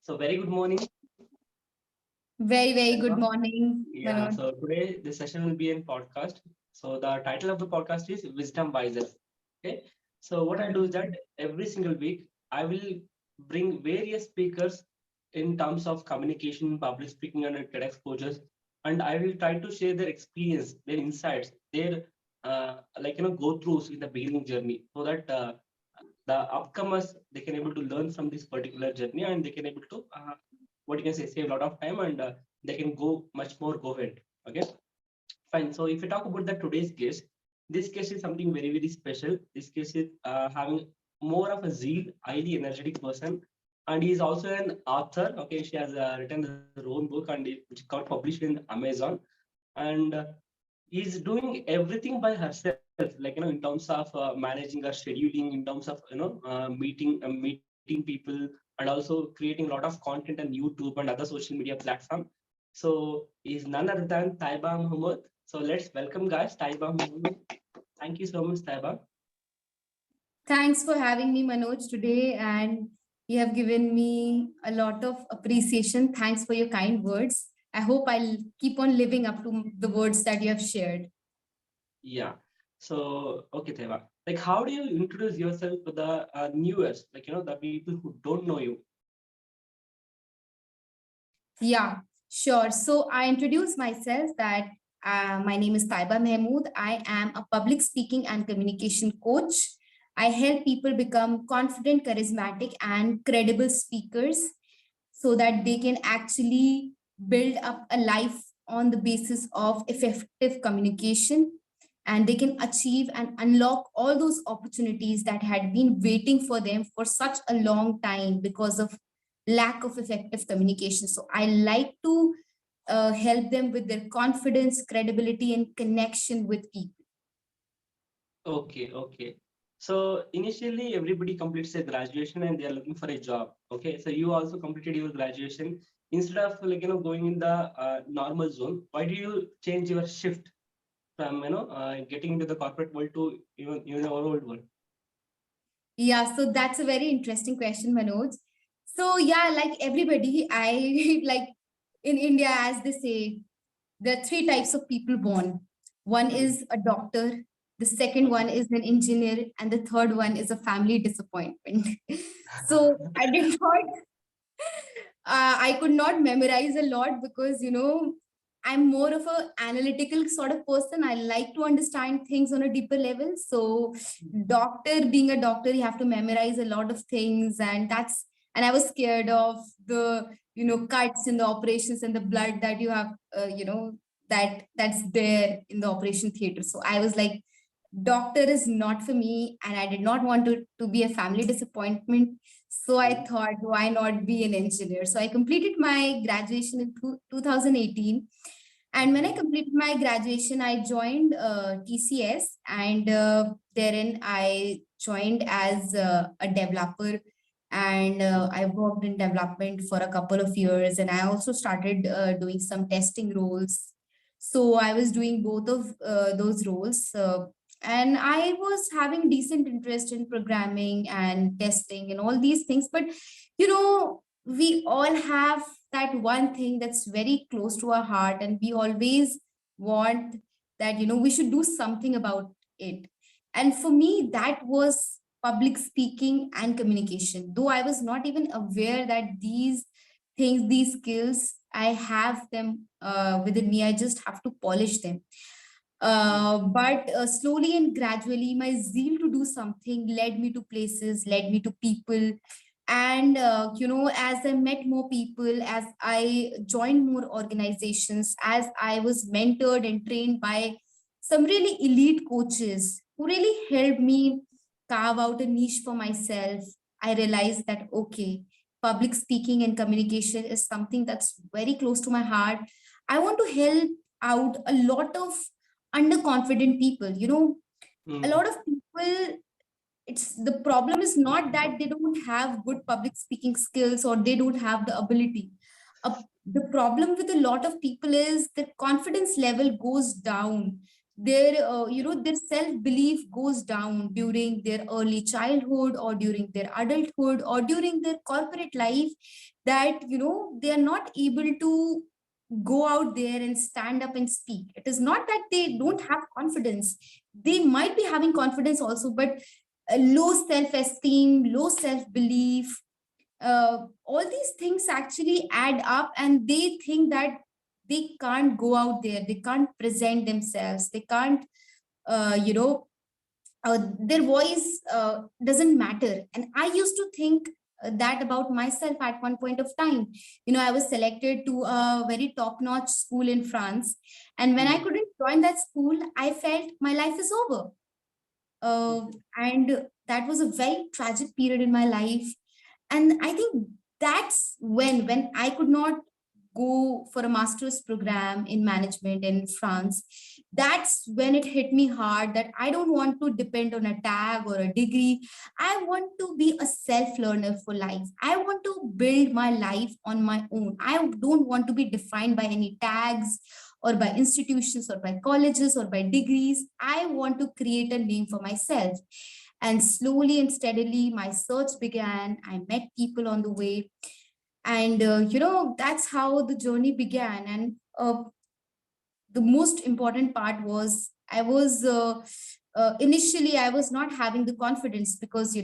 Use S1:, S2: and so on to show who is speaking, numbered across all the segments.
S1: So very good morning.
S2: Very good morning,
S1: Yeah,
S2: Manoj.
S1: so today the session will be in podcast. So the title of the podcast is Wisdom Wiser. Okay. So what I'll do is that every single week I will bring various speakers in terms of communication, public speaking, and TEDx coaches, and I will try to share their experience, their insights, their go throughs in the beginning journey, so that the upcomers they can able to learn from this particular journey and they can able to what you can say save a lot of time and they can go much more go ahead. Okay, fine. So if you talk about the today's case, this case is something very special. This case is having more of a zeal, highly energetic person, and he is also an author. Okay, she has written her own book and which got published in Amazon, and is doing everything by herself, like in terms of managing her scheduling, in terms of meeting people, and also creating a lot of content on YouTube and other social media platform. So is none other than Taiba Muhammad. So let's welcome guys Taiba Muhammad. Thank you so much, Taiba.
S2: Thanks for having me, Manoj, today. And you have given me a lot of appreciation. Thanks for your kind words. I hope I'll keep on living up to the words that you have shared.
S1: Yeah. So okay, Taiba, like how do you introduce yourself to the newest, like the people who don't know you?
S2: Yeah, sure. So I introduce myself that my name is Taiba Mahmood. I am a public speaking and communication coach. I help people become confident, charismatic, and credible speakers so that they can actually build up a life on the basis of effective communication, and they can achieve and unlock all those opportunities that had been waiting for them for such a long time because of lack of effective communication. So I like to help them with their confidence, credibility, and connection with people.
S1: Okay. So initially, everybody completes their graduation and they are looking for a job. Okay, so you also completed your graduation. Instead of going in the normal zone, why do you change your shift from getting into the corporate world to even our old world?
S2: Yeah, so that's a very interesting question, Manoj. So yeah, like everybody, I like in India, as they say, there are three types of people born. One
S1: Hmm.
S2: is a doctor, the second one is an engineer, and the third one is a family disappointment. So I did not, I could not memorize a lot because, I'm more of a analytical sort of person. I like to understand things on a deeper level. So being a doctor, you have to memorize a lot of things. And I was scared of the, cuts in the operations and the blood that you have, that's there in the operation theater. So I was like, doctor is not for me. And I did not want to be a family disappointment. So I thought, why not be an engineer? So I completed my graduation in 2018. And when I completed my graduation, I joined TCS, and therein I joined as a developer. And I worked in development for a couple of years. And I also started doing some testing roles. So I was doing both of those roles. And I was having decent interest in programming and testing and all these things. But, we all have that one thing that's very close to our heart, and we always want that, we should do something about it. And for me, that was public speaking and communication. Though I was not even aware that these things, these skills, I have them within me. I just have to polish them. But slowly and gradually, my zeal to do something led me to places, led me to people. And, as I met more people, as I joined more organizations, as I was mentored and trained by some really elite coaches who really helped me carve out a niche for myself, I realized that, okay, public speaking and communication is something that's very close to my heart. I want to help out a lot of underconfident people. A
S1: Hmm.
S2: lot of people, it's the problem is not that they don't have good public speaking skills or they don't have the ability. uh, the problem with a lot of people is their confidence level goes down their self belief goes down during their early childhood or during their adulthood or during their corporate life, that they are not able to go out there and stand up and speak. It is not that they don't have confidence. They might be having confidence also, but low self esteem, low self belief, all these things actually add up, and they think that they can't go out there, they can't present themselves, they can't you know their voice doesn't matter. And I used to think that about myself at one point of time. I was selected to a very top notch school in France, and when I
S1: Mm.
S2: couldn't join that school, I felt my life is over. uh,
S1: Okay.
S2: and that was a very tragic period in my life. And I think that's when I could not go for a master's program in management in France. That's when it hit me hard that I don't want to depend on a tag or a degree. I want to be a self learner for life. I want to build my life on my own. I don't want to be defined by any tags or by institutions or by colleges or by degrees. I want to create a name for myself. And slowly and steadily, my search began. I met people on the way. And, that's how the journey began. And the most important part was initially, I was not having the confidence because,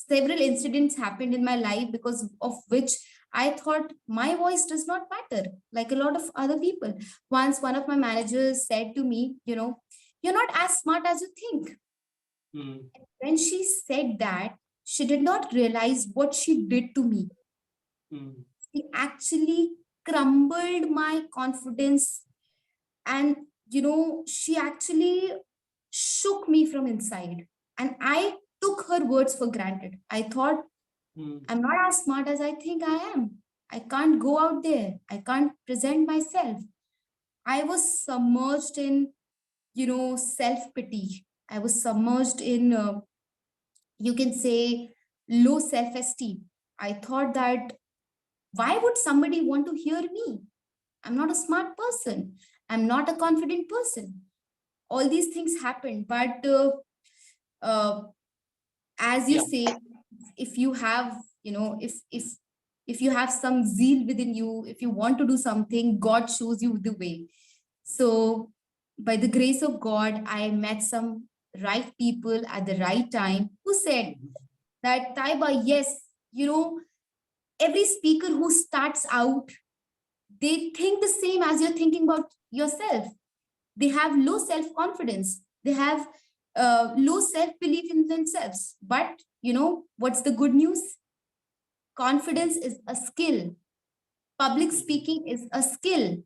S2: several incidents happened in my life because of which I thought my voice does not matter, like a lot of other people. Once one of my managers said to me, you're not as smart as you think.
S1: Mm.
S2: When she said that, she did not realize what she did to me.
S1: Mm.
S2: She actually crumbled my confidence, and she actually shook me from inside. And I took her words for granted. I thought,
S1: Mm.
S2: I'm not as smart as I think I am. I can't go out there. I can't present myself. I was submerged in, self pity. I was submerged in, you can say, low self esteem. I thought that why would somebody want to hear me? I'm not a smart person. I'm not a confident person. All these things happened. But uh, as you
S1: Yeah.
S2: say, if you have, if you have some zeal within you, if you want to do something, God shows you the way. So by the grace of God, I met some right people at the right time who said
S1: Mhm.
S2: that, Taiba, yes, every speaker who starts out, they think the same as you're thinking about yourself. They have low self confidence, they have low self belief in themselves. But what's the good news? Confidence is a skill, public
S1: Mhm.
S2: speaking is a skill,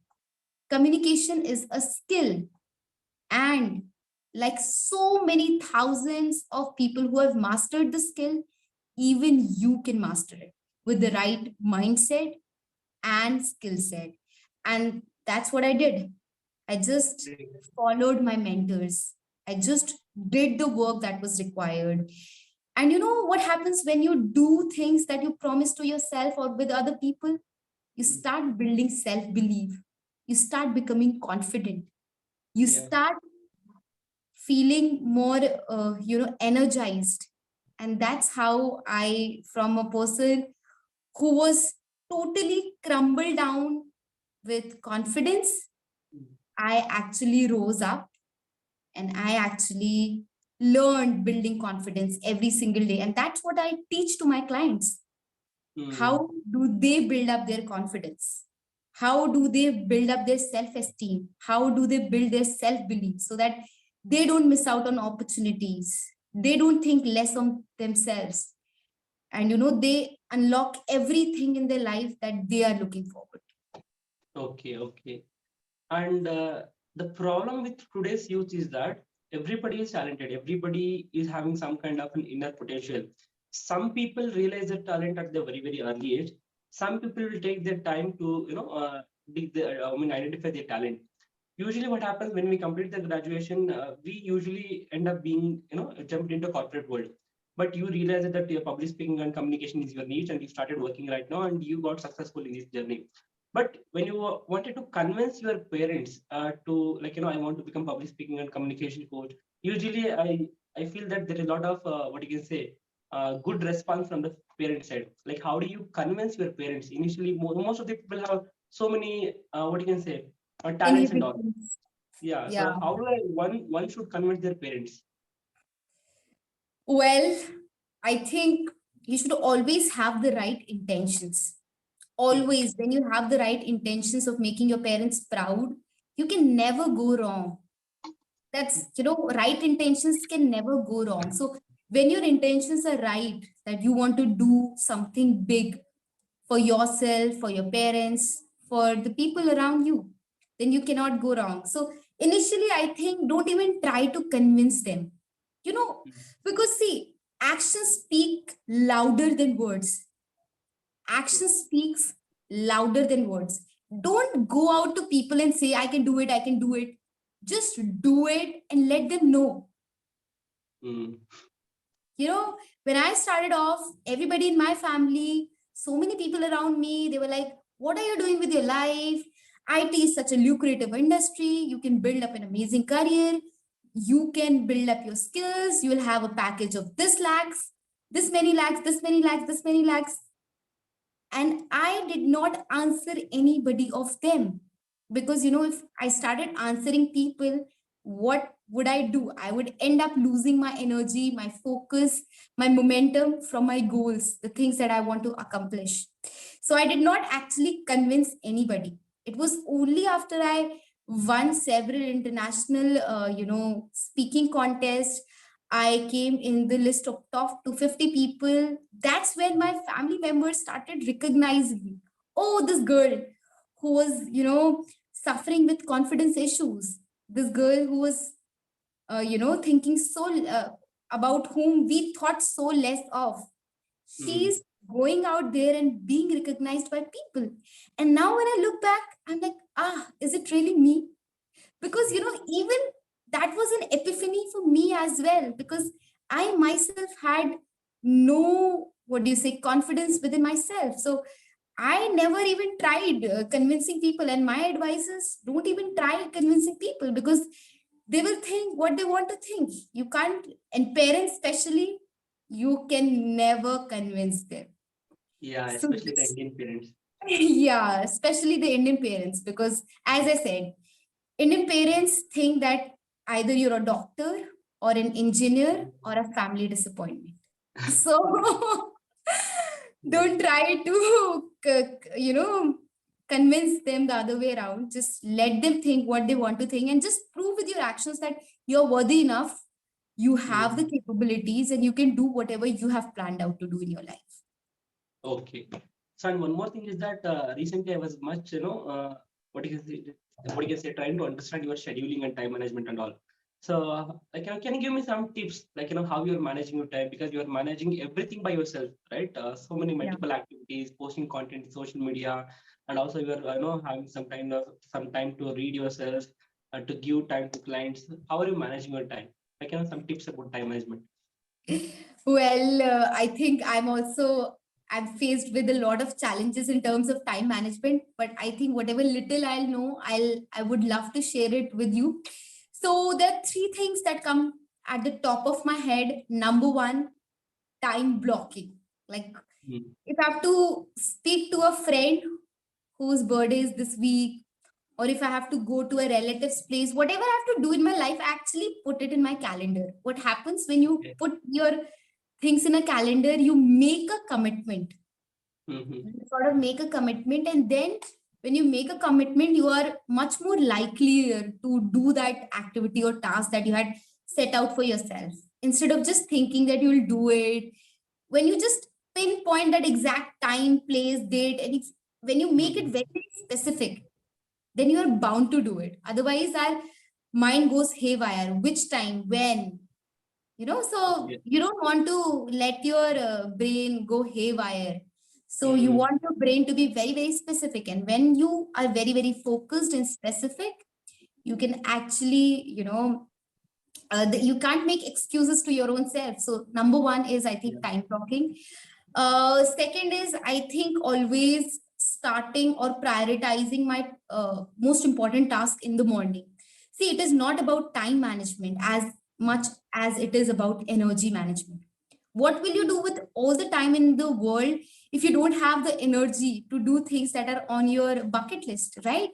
S2: communication is a skill. And like so many thousands of people who have mastered the skill, even you can master it with the right mindset and skill set. And that's what I did. I just
S1: Great.
S2: followed my mentors. I just did the work that was required. And you know what happens when you do things that you promise to yourself or with other people? You
S1: Mm.
S2: start building self belief. You start becoming confident. You
S1: Yeah.
S2: start feeling more, energized. And that's how I, from a person who was totally crumbled down with confidence,
S1: Mm.
S2: I actually rose up and I actually learned building confidence every single day. And that's what I teach to my clients.
S1: Mm.
S2: How do they build up their confidence? How do they build up their self esteem? How do they build their self belief so that they don't miss out on opportunities? They don't think less on themselves. And they unlock everything in their life that they are looking forward
S1: Okay. Okay. And the problem with today's youth is that everybody is talented, everybody is having some kind of an inner potential. Some people realize their talent at the very, very early age. Some people will take their time to, identify their talent. Usually, what happens when we complete the graduation, we usually end up being, jumped into corporate world. But you realize that your public speaking and communication is your niche, and you started working right now, and you got successful in this journey. But when you wanted to convince your parents to, like, I want to become public speaking and communication coach, usually I feel that there is a lot of what you can say, good response from the parent side. Like, how do you convince your parents? Initially, most of the people have so many what you can say, talents and all.
S2: Inhibitions.
S1: Yeah. So
S2: Yeah.
S1: how do one should convince their parents?
S2: Well, I think you should always have the right intentions.
S1: Hmm.
S2: Always, when you have the right intentions of making your parents proud, you can never go wrong. That's, right intentions can never go wrong. So, when your intentions are right, that you want to do something big for yourself, for your parents, for the people around you, then you cannot go wrong. So, initially, I think don't even try to convince them, you know, because see, actions speak louder than words. Action speaks louder than words. Don't go out to people and say, I can do it, I can do it. Just do it and let them know.
S1: Hmm.
S2: When I started off, everybody in my family, so many people around me, they were like, what are you doing with your life? IT is such a lucrative industry. You can build up an amazing career. You can build up your skills. You will have a package of this lakhs, this many lakhs, this many lakhs, this many lakhs. And I did not answer anybody of them because, if I started answering people, what would I do? I would end up losing my energy, my focus, my momentum from my goals, the things that I want to accomplish. So I did not actually convince anybody. It was only after I won several international speaking contests. I came in the list of top 250 people. That's when my family members started recognizing me. Oh, this girl who was, suffering with confidence issues. This girl who was, thinking so about whom we thought so less of.
S1: Hmm.
S2: She's going out there and being recognized by people. And now when I look back, I'm like, is it really me? Because even that was an epiphany for me as well, because I myself had no, what do you say, confidence within myself. So I never even tried convincing people, and my advice is don't even try convincing people, because they will think what they want to think. You can't, and parents especially, you can never convince them.
S1: Yeah,
S2: So
S1: especially the Indian parents.
S2: yeah, especially the Indian parents, because as I said, Indian parents think that either you're a doctor or an engineer or a family disappointment. So
S1: Yeah.
S2: don't try to, convince them the other way around. Just let them think what they want to think and just prove with your actions that you're worthy enough. You have the
S1: Hmm.
S2: capabilities and you can do whatever you have planned out to do in your life.
S1: Okay. So, and one more thing is that recently I was much, what you can say, trying to understand your scheduling and time management and all. So, like, can you give me some tips, like, how you're managing your time, because you're managing everything by yourself, right? So many
S2: Yeah.
S1: multiple activities, posting content in social media, and also you're, having some time to read yourself, to give time to clients. How are you managing your time? Like, some tips about time management.
S2: Well, I think I'm faced with a lot of challenges in terms of time management, but I think whatever little I'll know, I would love to share it with you. So there are three things that come at the top of my head. Number one, time blocking. Like
S1: Hmm.
S2: if I have to speak to a friend whose birthday is this week, or if I have to go to a relative's place, whatever I have to do in my life, I actually put it in my calendar. What happens when you
S1: Okay.
S2: put your things in a calendar, you make a commitment.
S1: Hmm.
S2: You sort of make a commitment, and then when you make a commitment, you are much more likely to do that activity or task that you had set out for yourself, instead of just thinking that you will do it. When you just pinpoint that exact time, place, date, and when you make it
S1: Hmm.
S2: very, very specific, then you are bound to do it. Otherwise, our mind goes haywire. Which time, when, so
S1: Okay.
S2: you don't want to let your brain go haywire. So you
S1: Hmm.
S2: want your brain to be very, very specific. And when you are very, very focused and specific, you can actually, you can't make excuses to your own self. So number one is, I
S1: Yeah.
S2: think, time blocking. Second is, I think, always starting or prioritizing my most important task in the morning. See, it is not about time management as much as it is about energy management. What will you do with all the time in the world if you don't have the energy to do things that are on your bucket list, right?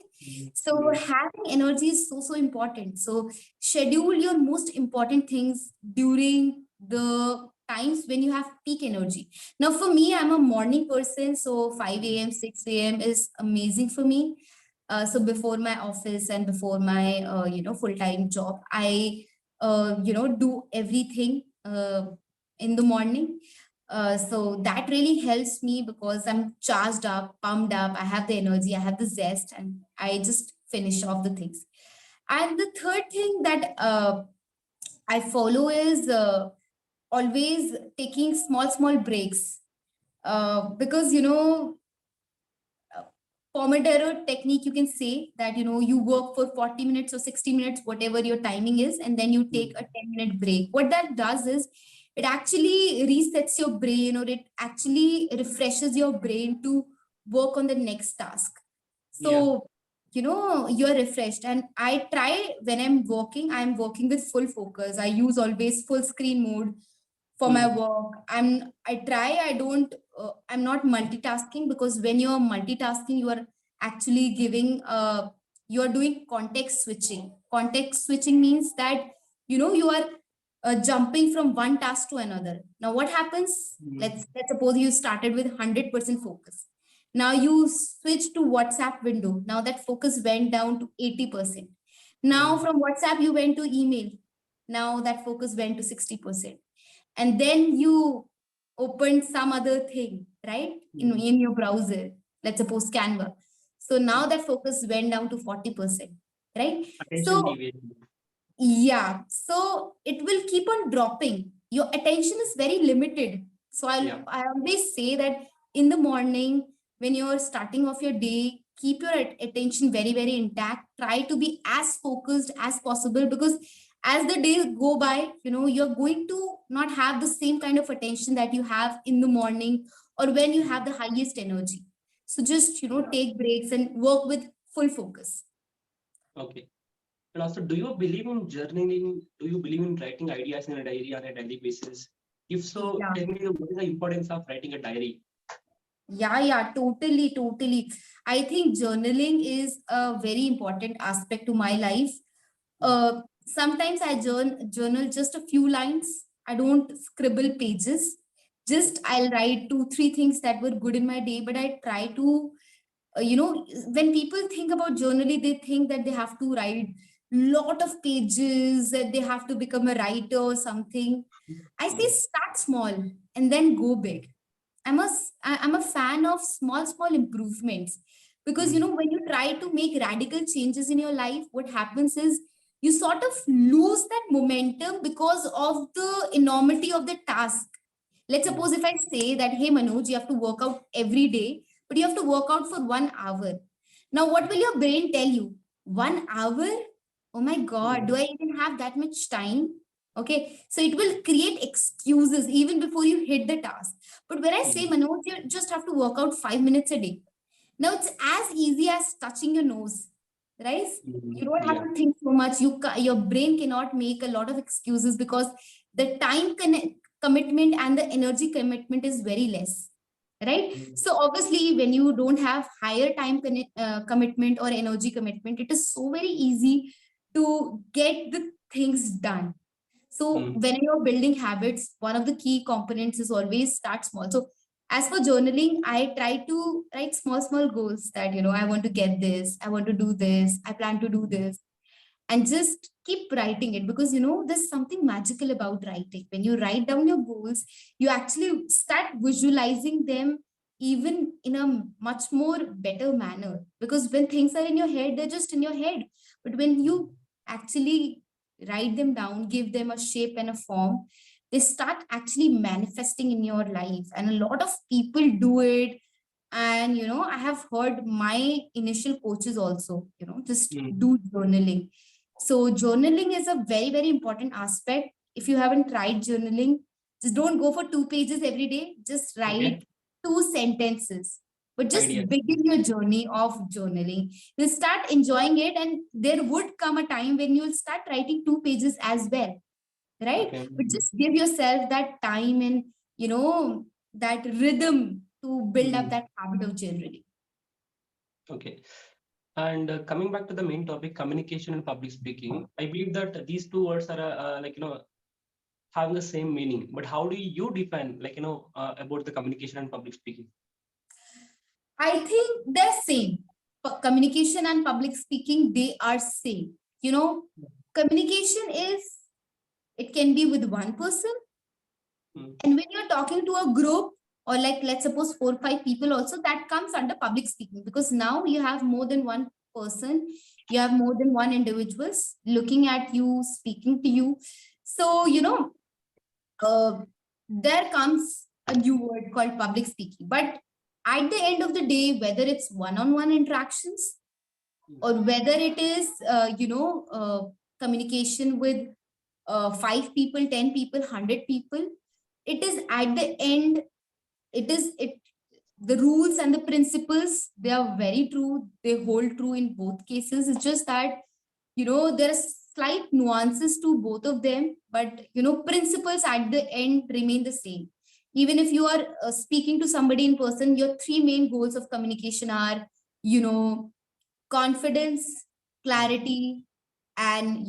S2: So having energy is so important. So schedule your most important things during the times when you have peak energy. Now for me, I'm a morning person, so 5 a.m., 6 a.m. is amazing for me. So before my office and before my full-time job, I do everything in the morning. So that really helps me because I'm charged up, pumped up, I have the energy, I have the zest, and I just finish off the things. And the third thing that I follow is always taking small breaks. Because Pomodoro technique, you can say that you work for 40 minutes or 60 minutes, whatever your timing is, and then you take a 10-minute break. What that does is it actually resets your brain, or it actually refreshes your brain to work on the next task. So you're refreshed. And I try, when I'm working with full focus. I use always full screen mode for my work. I'm not multitasking, because when you're multitasking, you are actually you're doing context switching means that you are jumping from one task to another. Now what happens? Let's suppose you started with 100% focus. Now you switch to WhatsApp window. Now that focus went down to 80%. Now from WhatsApp you went to email. Now that focus went to 60%. And then you opened some other thing, right? In your browser, let's suppose Canva. So now that focus went down to 40%, right?
S1: Attention
S2: So
S1: deviation.
S2: yeah, so it will keep on dropping. Your attention is very limited. So I always say that in the morning, when you're starting off your day, keep your attention very intact. Try to be as focused as possible, because as the days go by, you're going to not have the same kind of attention that you have in the morning or when you have the highest energy. So just take breaks and work with full focus.
S1: Okay. And also, do you believe in journaling? Do you believe in writing ideas in a diary on a daily basis? If so,
S2: Yeah.
S1: tell me what is the importance of writing a diary?
S2: Yeah, totally. I think journaling is a very important aspect to my life. Sometimes I journal just a few lines. I don't scribble pages. Just I'll write two, three things that were good in my day, but I try to, when people think about journaling, they think that they have to write lot of pages, that they have to become a writer or something. I say start small and then go big. I'm a fan of small improvements, because when you try to make radical changes in your life, what happens is you sort of lose that momentum because of the enormity of the task. Let's suppose if I say that, hey Manoj, you have to work out every day, but you have to work out for 1 hour. Now what will your brain tell you? 1 hour? Oh my god, do I even have that much time? Okay, so it will create excuses even before you hit the task. But when I say, Manoj, you just have to work out 5 minutes a day. Now it's as easy as touching your nose, right? You don't have
S1: Yeah.
S2: to think so much. Your brain cannot make a lot of excuses, because the commitment and the energy commitment is very less, right? So obviously, when you don't have higher time commitment or energy commitment, it is so very easy to get the things done. So when you're building habits, one of the key components is always start small. So as for journaling, I try to write small goals that, I want to get this, I want to do this, I plan to do this, and just keep writing it, because, there's something magical about writing. When you write down your goals, you actually start visualizing them even in a much more better manner, because when things are in your head, they're just in your head. But when you actually write them down, give them a shape and a form, they start actually manifesting in your life. And a lot of people do it. And I have heard my initial coaches also just do journaling. So journaling is a very important aspect. If you haven't tried journaling, just don't go for 2 pages every day. Just
S1: Okay.
S2: write 2 sentences. but just
S1: Ideas.
S2: begin your journey of journaling. You'll start enjoying it, and there would come a time when you'll start writing 2 pages as well, right?
S1: Okay.
S2: But just give yourself that time and, that rhythm to build up
S1: Mhm.
S2: that habit of journaling.
S1: Okay. And coming back to the main topic, communication and public speaking, I believe that these two words are having the same meaning. But how do you define about the communication and public speaking?
S2: I think they're same. Communication and public speaking, they are same. You know, communication is, it can be with one person.
S1: Mm.
S2: And when you're talking to a group, or like, let's suppose 4 or 5 people also, that comes under public speaking, because now you have more than one person, you have more than one individuals looking at you, speaking to you. So, uh, there comes a new word called public speaking. But at the end of the day, whether it's one-on-one interactions, or whether it is, communication with 5 people, 10 people, 100 people, it is at the end, it the rules and the principles, they are very true, they hold true in both cases. It's just that, there are slight nuances to both of them, but principles at the end remain the same. Even if you are speaking to somebody in person, your three main goals of communication are, you know confidence, clarity, and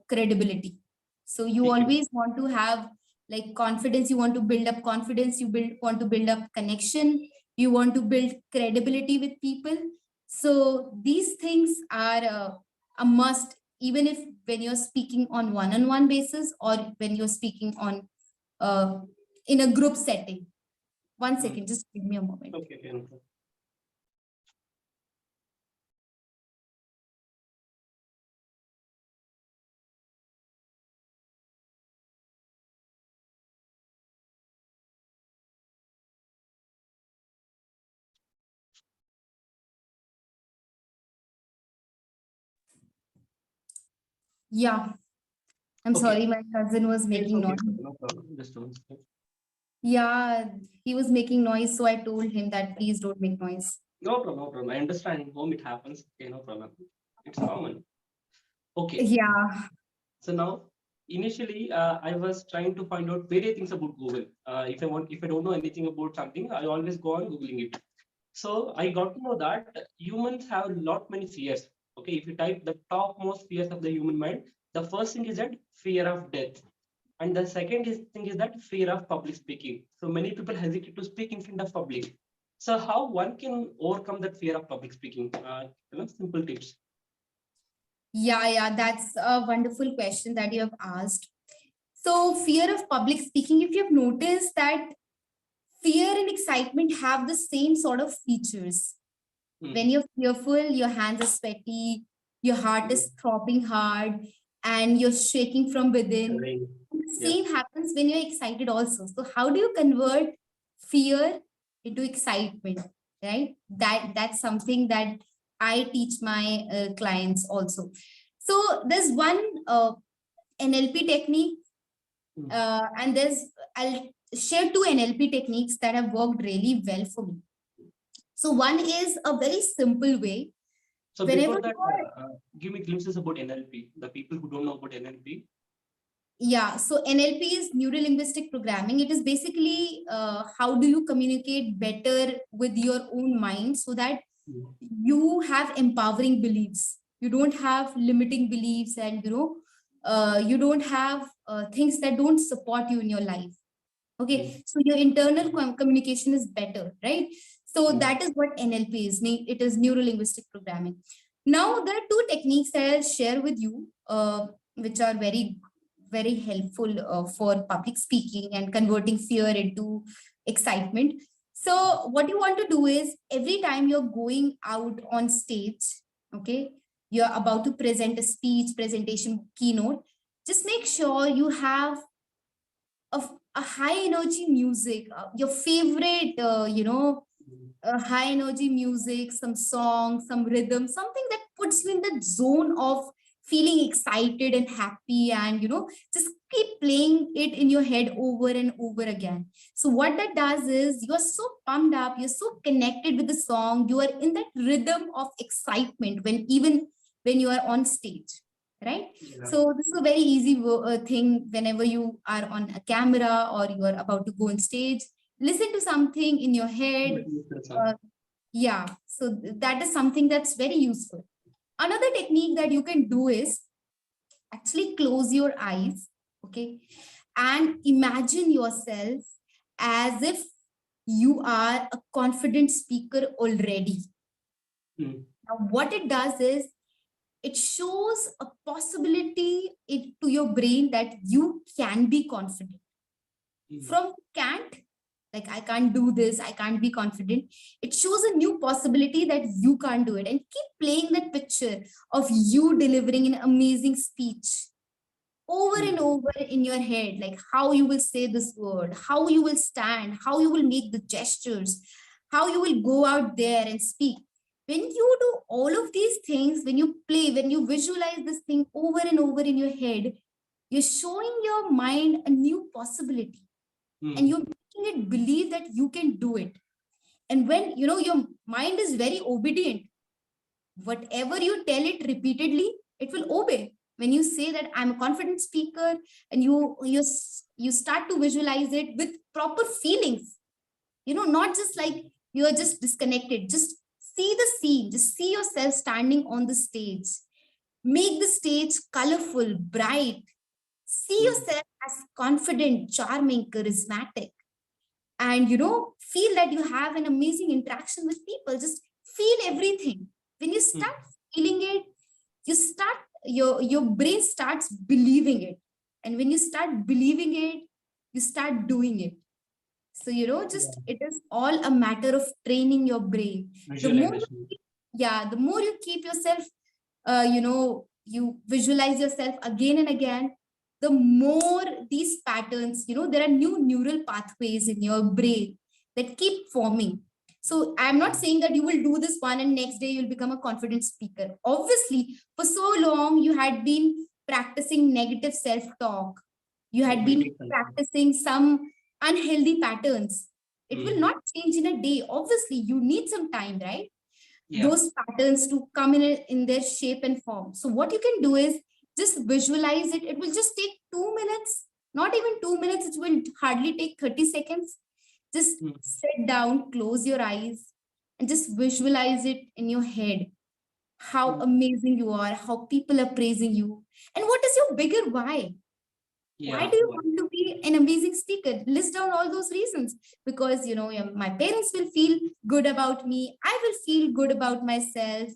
S2: credibility. So you
S1: Okay.
S2: always want to have like confidence, you want to build up confidence, want to build up connection, you want to build credibility with people. So these things are a must, even if when you're speaking on one basis, or when you're speaking on uh, in a group setting. One
S1: Mm.
S2: second, just give me a moment.
S1: Okay. Okay.
S2: Yeah, I'm
S1: Okay.
S2: sorry, my cousin was
S1: It's
S2: making
S1: okay.
S2: noise.
S1: It's okay. No problem. Just one second.
S2: Yeah, he was making noise, so I told him that please don't make noise.
S1: No problem. No problem. I understand. In home it happens. Okay. No problem. It's common. Okay.
S2: Yeah,
S1: So now, initially, I was trying to find out various things about Google. If I don't know anything about something, I always go on googling it. So I got to know that humans have a lot many fears. Okay, if you type the topmost fears of the human mind, the first thing is that fear of death, and the thing is that fear of public speaking. So many people hesitate to speak in front of public. So how one can overcome that fear of public speaking? Simple tips.
S2: yeah, that's a wonderful question that you have asked. So, fear of public speaking, if you have noticed that fear and excitement have the same sort of features. When
S1: Mm.
S2: you're fearful, your hands are sweaty, your heart
S1: Mm.
S2: is throbbing hard, and you're shaking from within.
S1: Right.
S2: And the
S1: Yeah.
S2: same happens when you're excited also. So, how do you convert fear into excitement? Right? That's something that I teach my clients also. So, there's one NLP technique,
S1: Mm.
S2: and I'll share two NLP techniques that have worked really well for me. So, one is a very simple way.
S1: So
S2: Whenever
S1: before
S2: you
S1: that,
S2: are,
S1: give me glimpses about NLP. The people who don't know about NLP.
S2: yeah, so NLP is neuro linguistic programming. It is basically how do you communicate better with your own mind, so that
S1: Mm.
S2: you have empowering beliefs, you don't have limiting beliefs, and you don't have things that don't support you in your life.
S1: Mm.
S2: Okay, so your internal communication is better, right? So
S1: Mm.
S2: that is what NLP is. It is neuro linguistic programming. Now there are two techniques that I'll share with you, which are very helpful for public speaking and converting fear into excitement. So what you want to do is, every time you're going out on stage, okay, you're about to present a speech, presentation, keynote, just make sure you have a high energy music, your favorite,
S1: Mm.
S2: high energy music, some song, some rhythm, something that puts you in the zone of feeling excited and happy, and just keep playing it in your head over and over again. So what that does is you're so pumped up, you're so connected with the song, you are in that rhythm of excitement when you are on stage, right?
S1: Yeah.
S2: So this is a very easy thing. Whenever you are on a camera or you are about to go on stage, listen to something in your head. uh, yeah, so that is something that's very useful. Another technique that you can do is actually close your eyes, okay, and imagine yourself as if you are a confident speaker already. Now what it does is it shows a possibility to your brain that you can be confident. From can't, like I can't do this, I can't be confident, it shows a new possibility that you can't do it, and keep playing that picture of you delivering an amazing speech over and over in your head, like how you will say this word, how you will stand, how you will make the gestures, how you will go out there and speak. When you do all of these things, when you play, when you visualize this thing over and over in your head, you're showing your mind a new possibility, and you're making it believe that you can do it. And when your mind is very obedient, whatever you tell it repeatedly, it will obey. When you say that I'm a confident speaker, and you start to visualize it with proper feelings, not just like you're just disconnected, just see the scene, just see yourself standing on the stage, make the stage colorful, bright, see yourself as confident, charming, charismatic, and feel that you have an amazing interaction with people. Just feel everything. When you start feeling it, you start your brain starts believing it, and when you start believing it, you start doing it. So just it is all a matter of training your brain. The more
S1: Visualization.
S2: the more you keep yourself, you visualize yourself again and again, the more these patterns, there are new neural pathways in your brain that keep forming. So I'm not saying that you will do this one and next day you'll become a confident speaker. Obviously, for so long you had been practicing negative self-talk, you had been practicing some unhealthy patterns. It will not change in a day. Obviously, you need some time, right? Those patterns to come in their shape and form. So what you can do is just visualize it. It will just take 2 minutes, not even 2 minutes. It will hardly take 30 seconds. Just sit down, close your eyes, and just visualize it in your head. How amazing you are, how people are praising you. And what is your bigger why? Why do you want to be an amazing speaker? List down all those reasons. Because my parents will feel good about me, I will feel good about myself,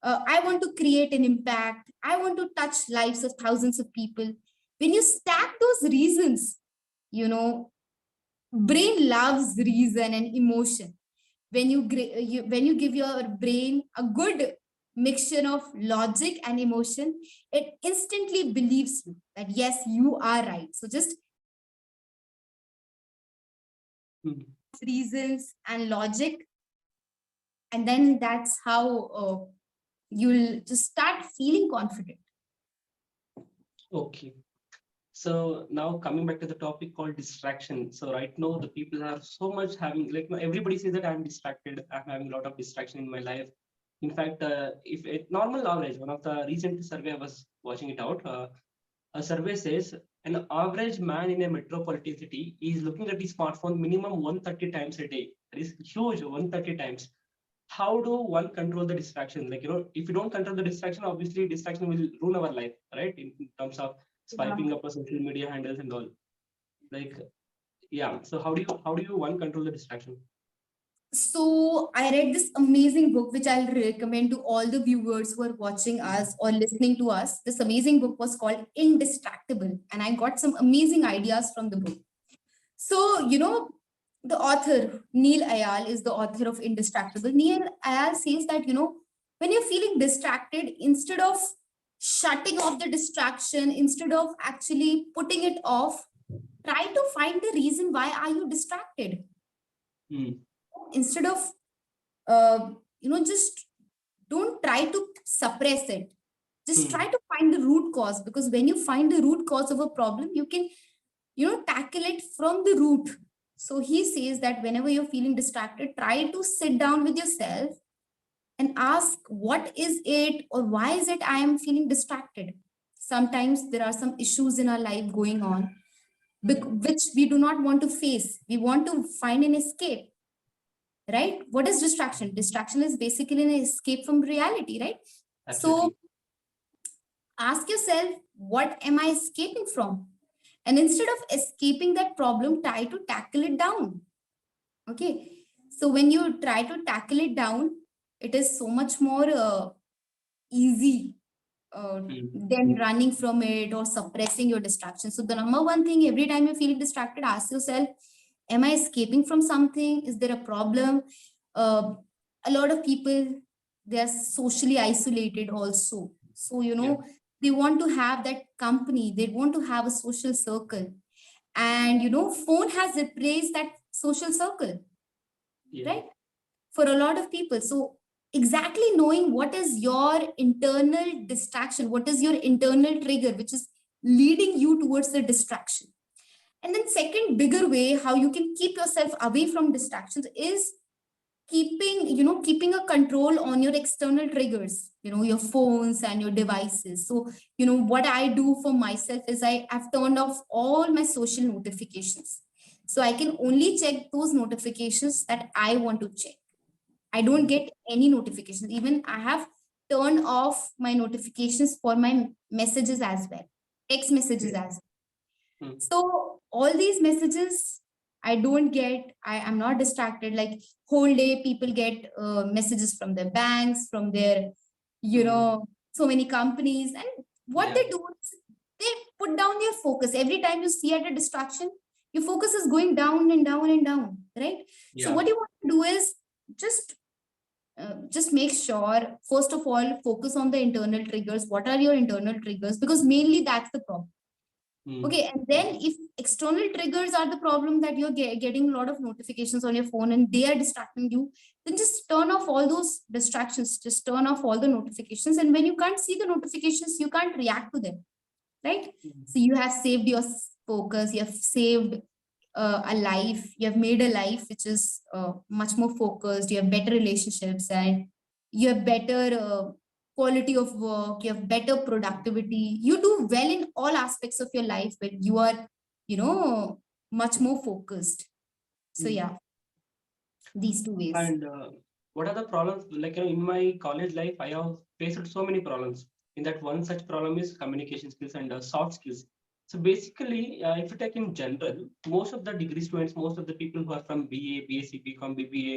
S2: I want to create an impact, I want to touch lives of thousands of people. When you stack those reasons, brain loves reason and emotion. When you give your brain a good mixture of logic and emotion, it instantly believes you that yes, you are right. So just reasons and logic, and then that's how you'll just start feeling confident.
S1: Okay. So now coming back to the topic called distraction. So right now the people are so much having, like, everybody says that I'm distracted. I'm having a lot of distraction in my life. In fact, if a normal average, one of the recent survey I was watching it out, a survey says an average man in a metropolitan city is looking at his smartphone minimum 130 times a day. That is huge, 130 times. How do one control the distraction? Like, if you don't control the distraction, obviously distraction will ruin our life, right? In terms of swiping up our social media handles and all. Like, yeah. So how do you one control the distraction?
S2: So I read this amazing book, which I'll recommend to all the viewers who are watching us or listening to us. This amazing book was called Indistractable, and I got some amazing ideas from the book. So, the author, Neil Ayal, is the author of Indistractable. Neil Ayal says that, when you're feeling distracted, instead of shutting off the distraction, instead of actually putting it off, try to find the reason why are you distracted. Instead of, just don't try to suppress it. Just try
S1: Hmm.
S2: to find the root cause, because when you find the root cause of a problem, you can, tackle it from the root. So he says that whenever you're feeling distracted, try to sit down with yourself and ask, what is it, or why is it I am feeling distracted? Sometimes there are some issues in our life going on,
S1: Yeah.
S2: which we do not want to face. We want to find an escape, right? What is distraction? Distraction is basically an escape from reality, right? So
S1: Absolutely.
S2: ask yourself, what am I escaping from? And instead of escaping that problem, try to tackle it down. Okay. So when you try to tackle it down, it is so much more easy
S1: Hmm.
S2: than running from it or suppressing your distraction. So the number one thing, every time you're feeling distracted, ask yourself, am I escaping from something? Is there a problem? Uh, a lot of people, they are socially isolated also. So,
S1: Yeah.
S2: they want to have that company. They want to have a social circle. And, phone has replaced that social circle,
S1: Yeah.
S2: right? For a lot of people. So exactly knowing what is your internal distraction, what is your internal trigger, which is leading you towards the distraction. And then second bigger way how you can keep yourself away from distractions is keeping a control on your external triggers, your phones and your devices. So what I do for myself is I've turned off all my social notifications, so I can only check those notifications that I want to check. I don't
S1: Hmm.
S2: get any notifications. Even I have turned off my notifications for my messages as well, text messages
S1: Great.
S2: as well.
S1: Hmm.
S2: So all these messages I don't get. I am not distracted. Like whole day, people get messages from their banks, from their,
S1: Hmm.
S2: so many companies, and what
S1: Yeah.
S2: they do is they put down your focus. Every time you see at a distraction, your focus is going down and down and down, right? So
S1: Yeah.
S2: what you want to do is just just make sure, first of all, focus on the internal triggers. What are your internal triggers? Because mainly that's the problem.
S1: Hmm.
S2: Okay, and then if external triggers are the problem, that you're getting a lot of notifications on your phone and they are distracting you, then just turn off all those distractions. Just turn off all the notifications. And when you can't see the notifications, you can't react to them, right?
S1: Hmm.
S2: So you have saved your focus, you have saved a life, you have made a life which is much more focused, you have better relationships, and you have better quality of work, you have better productivity, you do well in all aspects of your life when you are, much more focused. So
S1: Hmm.
S2: yeah, these two ways.
S1: And what are the problems? Like, in my college life, I have faced so many problems. In that, one such problem is communication skills and soft skills. So basically, if you take in general, most of the degree students, most of the people who are from BA, BSc, BCom, BBA,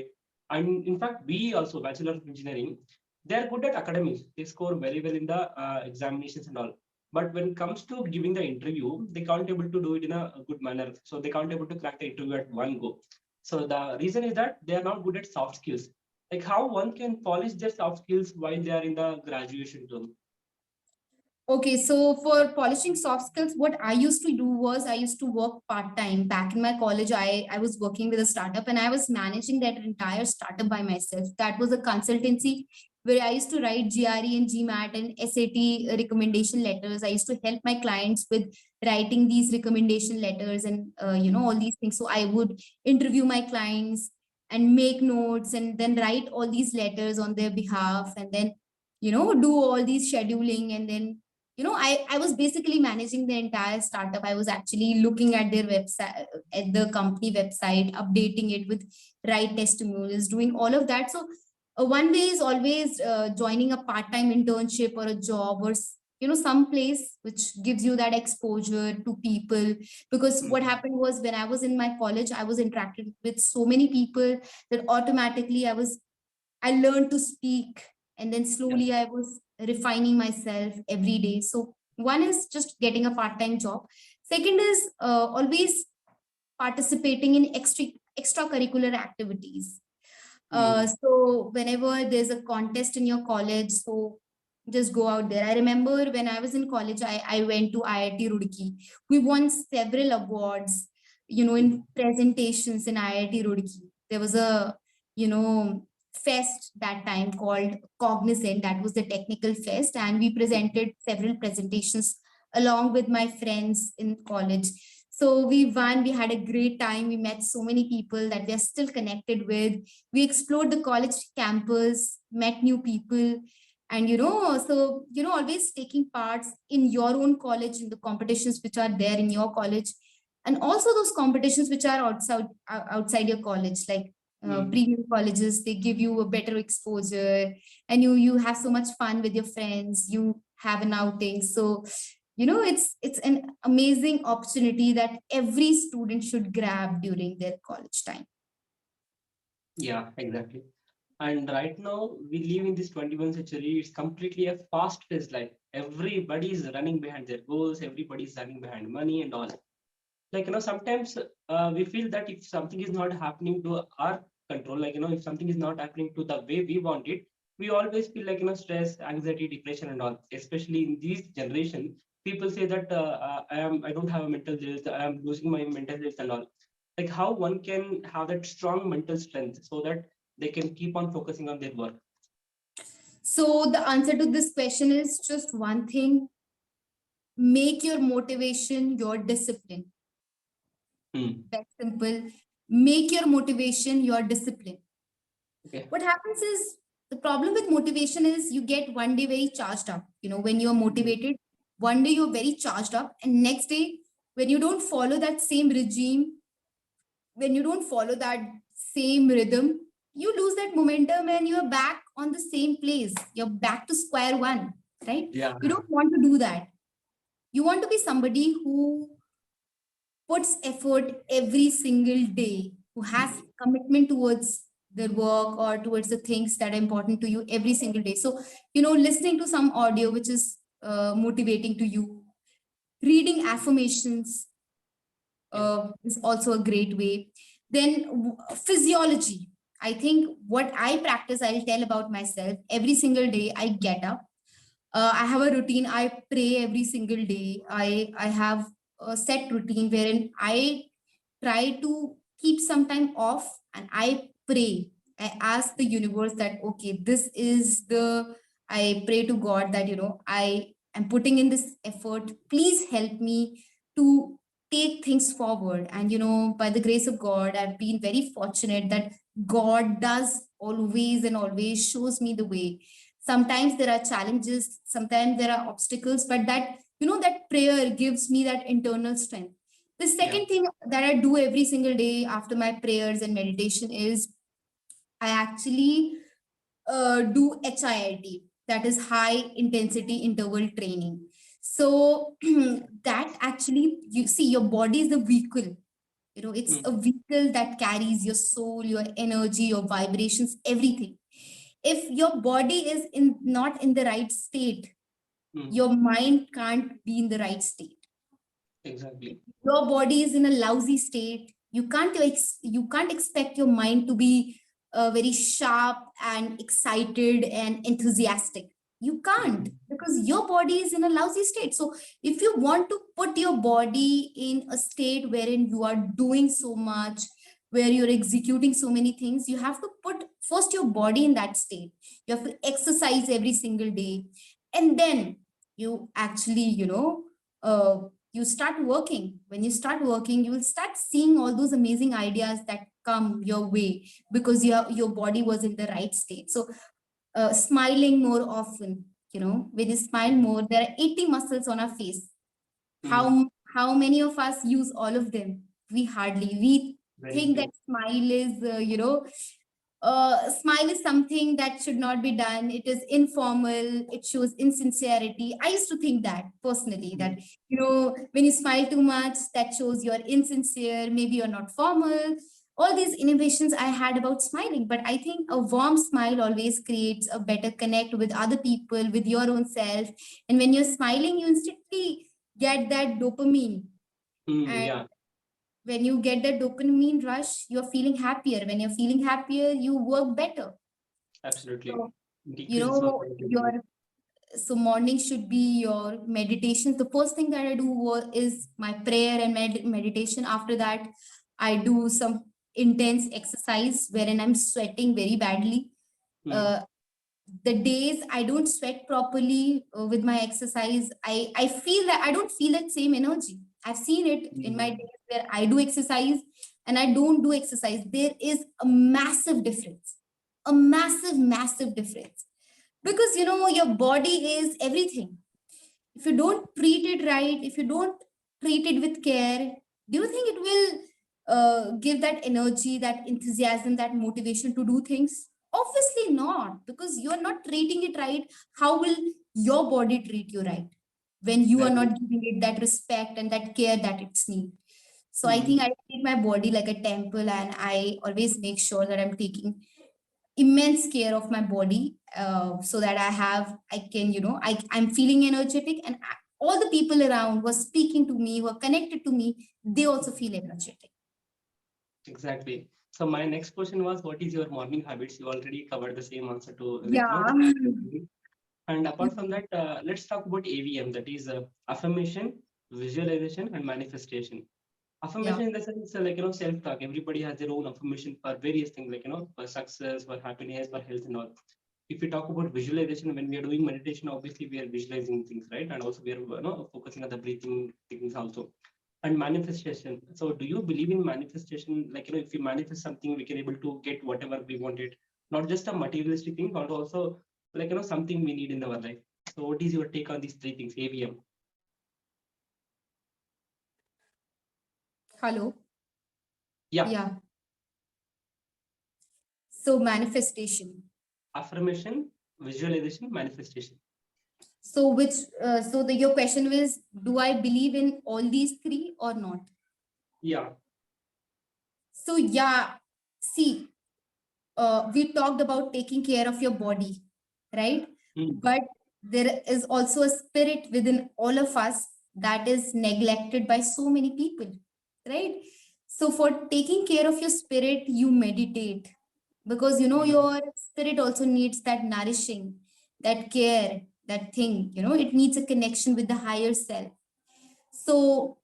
S1: and in fact, BE also, Bachelor of Engineering, they are good at academics. They score very well in the examinations and all. But when it comes to giving the interview, they can't able to do it in a good manner. So they can't able to crack the interview at one go. So the reason is that they are not good at soft skills. Like how one can polish their soft skills while they are in the graduation term.
S2: Okay, so for polishing soft skills, what I used to do was I used to work part time. Back in my college, I was working with a startup and I was managing that entire startup by myself. That was a consultancy where I used to write GRE and GMAT and SAT recommendation letters. I used to help my clients with writing these recommendation letters and all these things. So I would interview my clients and make notes and then write all these letters on their behalf, and then do all these scheduling, and then I was basically managing the entire startup. I was actually looking at their website, at the company website, updating it with right testimonials, doing all of that. So one way is always joining a part-time internship or a job, or some place which gives you that exposure to people. Because what
S1: Hmm.
S2: happened was, when I was in my college, I was interacting with so many people that automatically I learned to speak, and then
S1: Yeah.
S2: slowly I was refining myself every day. So one is just getting a part-time job. Second is always participating in extracurricular activities.
S1: Hmm.
S2: So whenever there's a contest in your college, so just go out there. I remember when I was in college, I went to IIT Roorkee. We won several awards,
S1: Hmm.
S2: in presentations in IIT Roorkee. There was a, you know, fest that time called Cognizant. That was the technical fest, and we presented several presentations along with my friends in college. So we won, we had a great time. We met so many people that we are still connected with. We explored the college campus, met new people, and always taking parts in your own college in the competitions which are there in your college, and also those competitions which are outside your college, like
S1: Mm.
S2: premium colleges. They give you a better exposure, and you have so much fun with your friends. You have an outing. So it's an amazing opportunity that every student should grab during their college time.
S1: Yeah, exactly. And right now, we live in this 21st century. It's completely a fast-paced life. Everybody is running behind their goals. Everybody is running behind money and all. Like, sometimes we feel that if something is not happening to our control, like, if something is not happening to the way we want it, we always feel like, stress, anxiety, depression, and all. Especially in this generation, people say that I don't have a mental health. I am losing my mental health and all. Like, how one can have that strong mental strength so that they can keep on focusing on their work.
S2: So the answer to this question is just one thing: make your motivation your discipline.
S1: Hmm.
S2: That's simple. Make your motivation your discipline.
S1: Okay.
S2: What happens is, the problem with motivation is you get one day very charged up. When you're
S1: Hmm.
S2: motivated, one day you're very charged up, and next day, when you don't follow that same regime, when you don't follow that same rhythm, you lose that momentum and you're back on the same place. You're back to square one, right?
S1: Yeah.
S2: You don't want to do that. You want to be somebody who puts effort every single day, who has commitment towards their work or towards the things that are important to you every single day. So, listening to some audio which is motivating to you, reading affirmations
S1: Yeah.
S2: is also a great way. Then physiology. I think what I practice, I'll tell about myself. Every single day I get up. I have a routine. I pray every single day. I have a set routine wherein I try to keep some time off and I pray. I ask the universe that, okay, this is the, I pray to God that, I am putting in this effort. Please help me to take things forward. And, by the grace of God, I've been very fortunate that God does always and always shows me the way. Sometimes there are challenges, sometimes there are obstacles, but that prayer gives me that internal strength. The
S1: Yeah.
S2: second thing that I do every single day after my prayers and meditation is I actually do HIIT, that is high intensity interval training. So that actually, you see, your body is the vehicle. It's
S1: Hmm.
S2: a vehicle that carries your soul, your energy, your vibrations, everything. If your body is in not in the right state,
S1: Hmm.
S2: your mind can't be in the right state.
S1: Exactly.
S2: Your body is in a lousy state, you can't expect your mind to be very sharp and excited and enthusiastic. You can't,
S1: Hmm.
S2: because your body is in a lousy state. So if you want to put your body in a state wherein you are doing so much, where you're executing so many things, you have to put first your body in that state. You have to exercise every single day, and then you actually you start working. When you start working, you will start seeing all those amazing ideas that come your way, because your body was in the right state. So smiling more often. When you smile more, there are 80 muscles on our face.
S1: Hmm.
S2: How many of us use all of them? We hardly. We
S1: Very
S2: think that
S1: few.
S2: smile is smile is something that should not be done. It is informal. It shows insincerity. I used to think that personally,
S1: Hmm.
S2: that, when you smile too much, that shows you're insincere. Maybe you're not formal. All these innovations I had about smiling. But I think a warm smile always creates a better connect with other people, with your own self. And when you're smiling, you instantly get that dopamine.
S1: Hmm.
S2: And
S1: Yeah.
S2: when you get the dopamine rush, you're feeling happier. When you're feeling happier, you work better.
S1: Absolutely.
S2: So,
S1: Decreases our
S2: your
S1: productivity.
S2: so morning should be your meditations. The first thing that I do is my prayer and meditation. After that, I do some intense exercise wherein I'm sweating very badly.
S1: Mm.
S2: uh, the days I don't sweat properly with my exercise, I feel that I don't feel that same energy. I've seen it in my
S1: Mm.
S2: days where I do exercise and I don't do exercise. There is a massive difference, a massive difference. Because your body is everything. If you don't treat it right, if you don't treat it with care, do you think it will give that energy, that enthusiasm, that motivation to do things? Obviously not, because you're not treating it right. How will your body treat you right when you are
S1: Exactly.
S2: not giving it that respect and that care that it's need? So I
S1: Mm.
S2: think I treat my body like a temple, and I always make sure that I'm taking immense care of my body, so that I can, I'm feeling energetic, and all the people around who are speaking to me, who are connected to me, they also feel energetic.
S1: Exactly. So my next question was, what is your morning habits? You already covered the same answer to
S2: Yeah.
S1: the and apart from that, let's talk about AVM, that is affirmation, visualization, and manifestation.
S2: Yeah.
S1: Affirmation in the sense, self-talk. Everybody has their own affirmation for various things, for success, for happiness, for health, and all. If we talk about visualization, when we are doing meditation, obviously we are visualizing things, right? And also we are, focusing on the breathing things also. And manifestation. So, do you believe in manifestation? If we manifest something, we can able to get whatever we wanted, not just a materialistic thing, but also something we need in our life. So, what is your take on these three things? AVM.
S2: Hello.
S1: Yeah.
S2: Yeah. So manifestation.
S1: Affirmation, visualization, manifestation.
S2: So which so the your question was, do I believe in all these three or not?
S1: Yeah.
S2: So yeah, see, we talked about taking care of your body, right?
S1: Mm.
S2: But there is also a spirit within all of us that is neglected by so many people, right? So for taking care of your spirit, you meditate, because
S1: Mm.
S2: your spirit also needs that nourishing, that care, that thing. It needs a connection with the higher self. So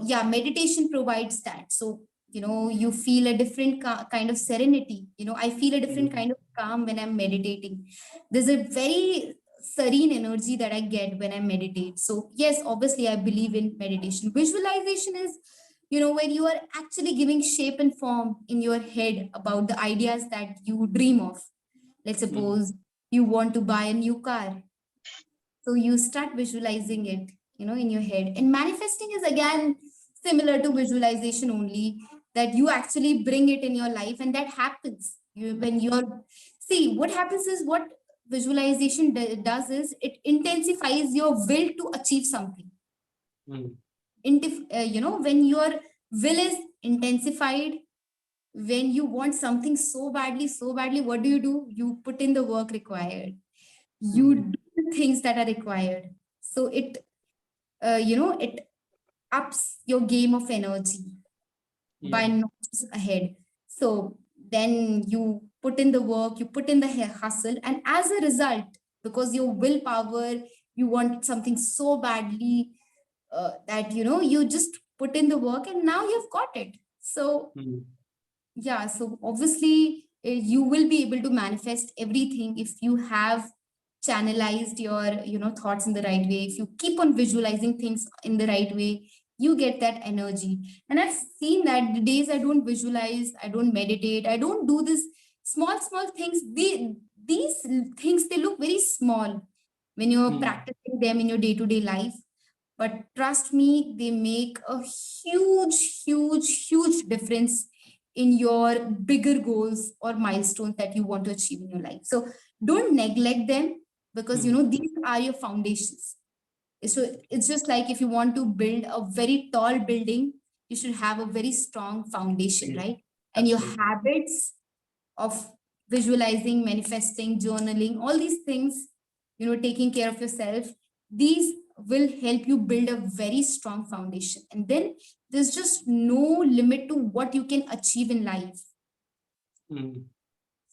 S2: yeah, meditation provides that. So you feel a different kind of serenity. I feel a different
S1: Mm.
S2: kind of calm when I'm meditating. There's a very serene energy that I get when I meditate. So yes, obviously I believe in meditation. Visualization is when you are actually giving shape and form in your head about the ideas that you dream of. Let's
S1: Mm.
S2: suppose you want to buy a new car, so you start visualizing it, in your head. And manifesting is again similar to visualization, only that you actually bring it in your life, and that happens. When you're see what happens is, what visualization does is, it intensifies your will to achieve something.
S1: Mm.
S2: When your will is intensified, when you want something so badly, what do? You put in the work required, you
S1: Mm.
S2: do the things that are required. So it ups your game of energy
S1: Yeah.
S2: by notches ahead. So then you put in the work, you put in the hustle, and as a result, because your willpower, you want something so badly, that you just put in the work, and now you've got it. So
S1: Mm.
S2: yeah, so obviously you will be able to manifest everything if you have channelized your thoughts in the right way. If you keep on visualizing things in the right way, you get that energy. And I've seen that the days I don't visualize, I don't meditate, I don't do this small things, these things, they look very small when you're
S1: Mm.
S2: practicing them in your day-to-day life, but trust me, they make a huge difference in your bigger goals or milestones that you want to achieve in your life. So don't neglect them, because
S1: Mm.
S2: these are your foundations. So it's just like, if you want to build a very tall building, you should have a very strong foundation,
S1: Yes.
S2: right? And your
S1: Absolutely.
S2: habits of visualizing, manifesting, journaling, all these things, taking care of yourself, these will help you build a very strong foundation. And then there's just no limit to what you can achieve in life.
S1: Mm.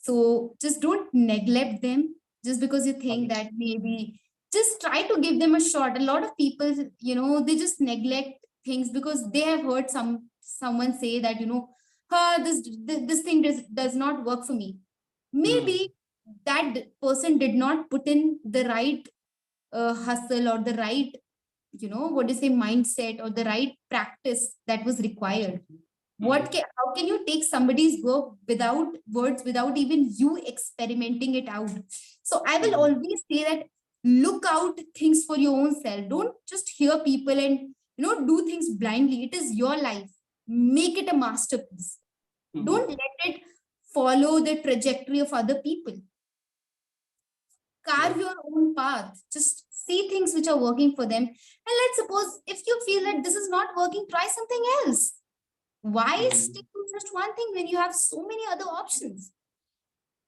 S2: So just don't neglect them just because you think
S1: Okay.
S2: that maybe, just try to give them a shot. A lot of people, they just neglect things because they have heard someone say that, this thing does not work for me.
S1: Mm.
S2: Maybe, that person did not put in the right hustle or the right, what do you say, mindset or the right practice that was required.
S1: Mm.
S2: How can you take somebody's work without words, without even you experimenting it out? So I will
S1: Mm.
S2: always say that look out things for your own self. Don't just hear people and do things blindly. It is your life. Make it a masterpiece. Don't
S1: Mm.
S2: let it follow the trajectory of other people.
S1: Yeah.
S2: Carve your own path. Just see things which are working for them. And let's suppose if you feel that this is not working, try something else. Why
S1: Mm.
S2: stick to just one thing when you have so many other options,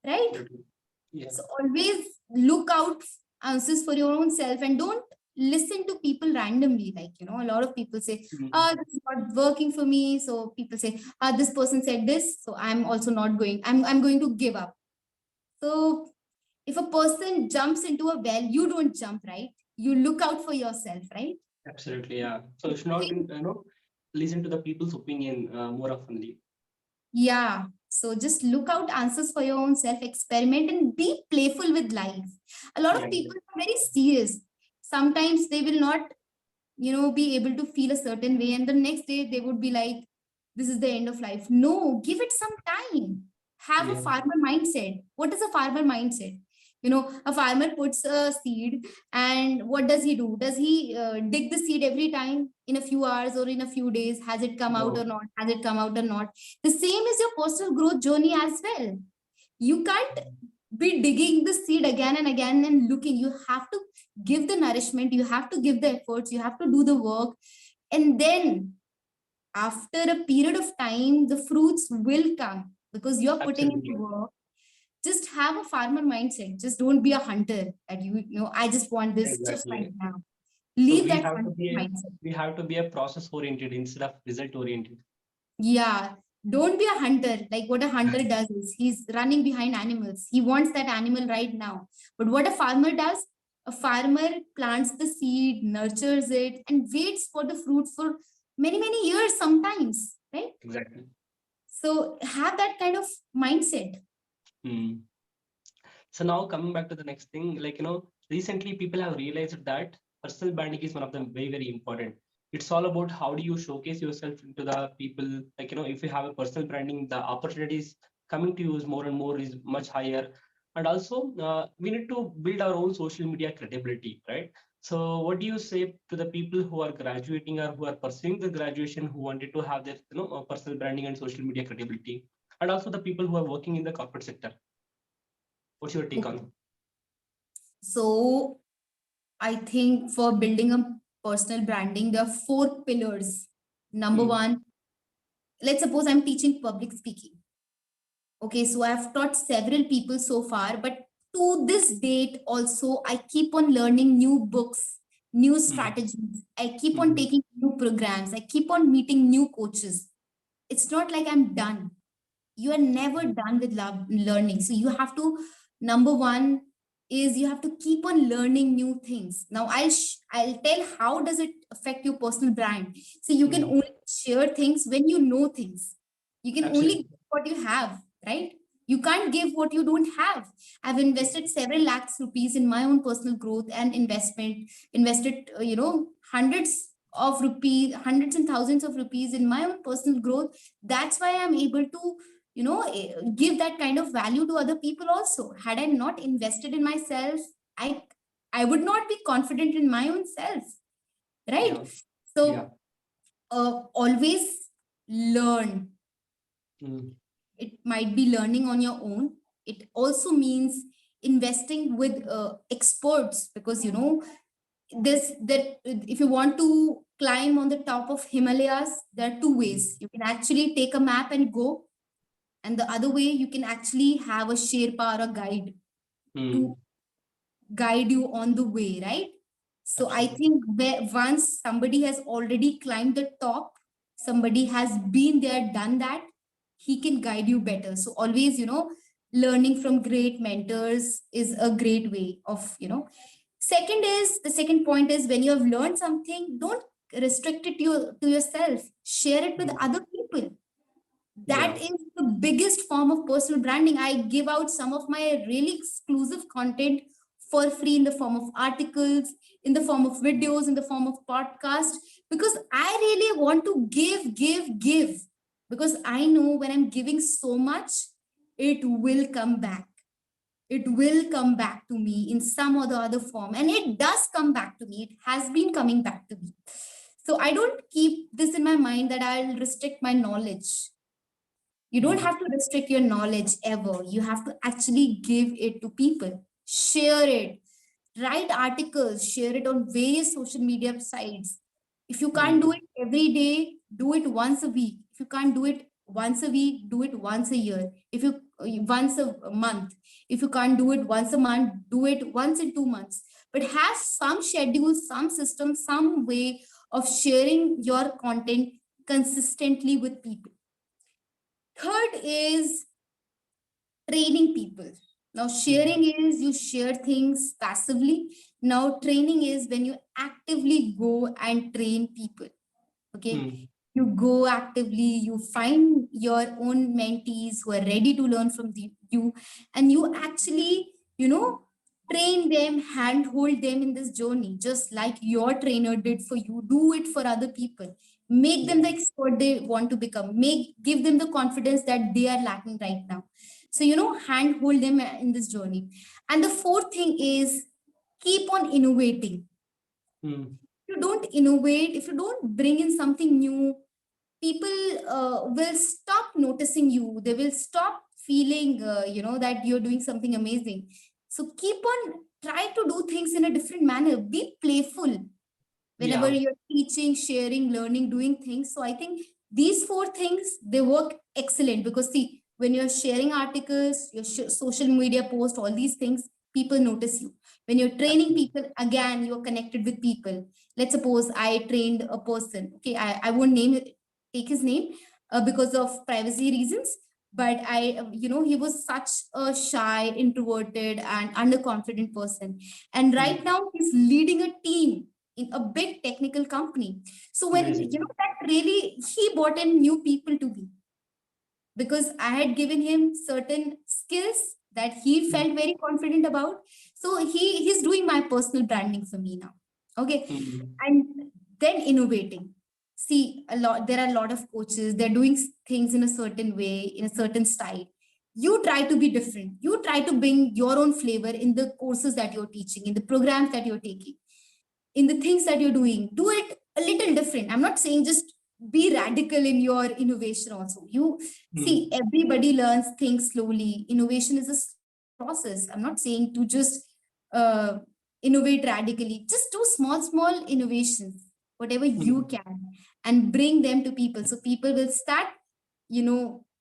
S2: right?
S1: Totally. Yeah.
S2: So always look out answers for your own self and don't listen to people randomly. Like, a lot of people say,
S1: Mm.
S2: this is not working for me. So people say, this person said this, so I'm also not going, I'm going to give up. So if a person jumps into a well, you don't jump, right? You look out for yourself, right?
S1: Absolutely. Yeah. So you should not, listen to the people's opinion more oftenly.
S2: Yeah. So just look out answers for your own self, experiment and be playful with life. A lot
S1: Yeah.
S2: of people are very serious. Sometimes they will not, be able to feel a certain way. And the next day they would be like, this is the end of life. No, give it some time. Have a
S1: Yeah.
S2: farmer mindset. What is a farmer mindset? A farmer puts a seed, and what does he do? Does he dig the seed every time in a few hours or in a few days? Has it come out or
S1: No.
S2: not? Has it come out or not? The same is your personal growth journey as well. You can't be digging the seed again and again and looking. You have to give the nourishment, you have to give the efforts, you have to do the work. And then after a period of time, the fruits will come because you're putting in the
S1: Absolutely.
S2: work. Just have a farmer mindset. Just don't be a hunter that I just want this just right
S1: Exactly.
S2: now.
S1: So
S2: Leave
S1: we
S2: that
S1: have to
S2: hunter
S1: be
S2: mindset.
S1: a process oriented instead of result oriented.
S2: Yeah, don't be a hunter. Like what a hunter does is he's running behind animals. He wants that animal right now. But what a farmer does, a farmer plants the seed, nurtures it, and waits for the fruit for many, many years sometimes, right?
S1: Exactly.
S2: So have that kind of mindset.
S1: Hmm. So now coming back to the next thing, recently people have realized that personal branding is one of them very, very important. It's all about how do you showcase yourself to the people. If you have a personal branding, the opportunities coming to you is more and more is much higher. And also, we need to build our own social media credibility, right? So what do you say to the people who are graduating or who are pursuing the graduation who wanted to have their, personal branding and social media credibility? And also the people who are working in the corporate sector. What's your take
S2: Okay.
S1: on?
S2: So I think for building a personal branding, there are four pillars. Number
S1: Mm.
S2: one, let's suppose I'm teaching public speaking. Okay, so I've taught several people so far, but to this date also, I keep on learning new books, new
S1: Mm.
S2: strategies. I keep on
S1: Mm.
S2: taking new programs. I keep on meeting new coaches. It's not like I'm done. You are never done with learning. So you have to, number one is you have to keep on learning new things. Now I'll tell how does it affect your personal brand. So you can
S1: Mm.
S2: only share things when you know things. You can only
S1: Absolutely.
S2: give what you have, right? You can't give what you don't have. I've invested several lakhs rupees in my own personal growth and invested hundreds of rupees, hundreds and thousands of rupees in my own personal growth. That's why I'm able to give that kind of value to other people also. Had I not invested in myself, I would not be confident in my own self,
S1: Yeah.
S2: right?
S1: Yeah.
S2: So always learn.
S1: Mm.
S2: It might be learning on your own. It also means investing with experts, because this that if you want to climb on the top of Himalayas, there are two
S1: Mm.
S2: ways. You can actually take a map and go, and the other way you can actually have a Sherpa or a guide to
S1: Mm.
S2: guide you on the way, right? So I
S1: Absolutely.
S2: think once somebody has already climbed the top, somebody has been there, done that, he can guide you better. So always, learning from great mentors is a great way of, second is the second point is when you have learned something, don't restrict it to yourself. Share it with
S1: Mm.
S2: other people. That
S1: Yeah.
S2: is the biggest form of personal branding. I give out some of my really exclusive content for free in the form of articles, in the form of videos, in the form of podcast, because I really want to give, because I know when I'm giving so much, it will come back. It will come back to me in some or the other form, and it does come back to me. It has been coming back to me. So I don't keep this in my mind that I'll restrict my knowledge. You don't
S1: Mm.
S2: have to restrict your knowledge ever. You have to actually give it to people, share it, write articles, share it on various social media sites. If you can't do
S1: Mm.
S2: it every day, do it once a week. If you can't do it once a week, do it once a year. If you once a month. If you can't do it once a month, do it once in 2 months. But have some schedule, some system, some way of sharing your content consistently with people. Third is training people. Now,
S1: Mm.
S2: sharing is you share things passively. Now, training is when you actively go and train people. Okay.
S1: Mm.
S2: You go actively, you find your own mentees who are ready to learn from you, and you actually, train them, handhold them in this journey, just like your trainer did for you. Do it for other people. Make them
S1: Yeah.
S2: the expert they want to become. Give them the confidence that they are lacking right now. So, handhold them in this journey. And the fourth thing is keep on innovating.
S1: Mm.
S2: If you don't innovate, if you don't bring in something new, people will stop noticing you. They will stop feeling, that you're doing something amazing. So keep on try to do things in a different manner. Be playful whenever
S1: Yeah.
S2: you're teaching, sharing, learning, doing things. So I think these four things, they work excellent, because see, when you're sharing articles, your social media post, all these things, people notice you. When you're training
S1: Absolutely.
S2: people, again, you're connected with people. Let's suppose I trained a person. Okay, I won't take his name because of privacy reasons. But he was such a shy, introverted, and underconfident person. And right
S1: Mm.
S2: now, he's leading a team in a big technical company. So when
S1: Amazing.
S2: that really, he brought in new people to me, because I had given him certain skills that he
S1: Mm.
S2: felt very confident about. So he's doing my personal branding for me now. Okay.
S1: Mm.
S2: And then innovating. See, there are a lot of coaches, they're doing things in a certain way, in a certain style. You try to be different. You try to bring your own flavor in the courses that you're teaching, in the programs that you're taking, in the things that you're doing. Do it a little different. I'm not saying just be radical in your innovation also. You see,
S1: Mm.
S2: everybody learns things slowly. Innovation is a slow process. I'm not saying to just uh, innovate radically. Just do small innovations, whatever you
S1: Mm.
S2: can, and bring them to people. So people will start,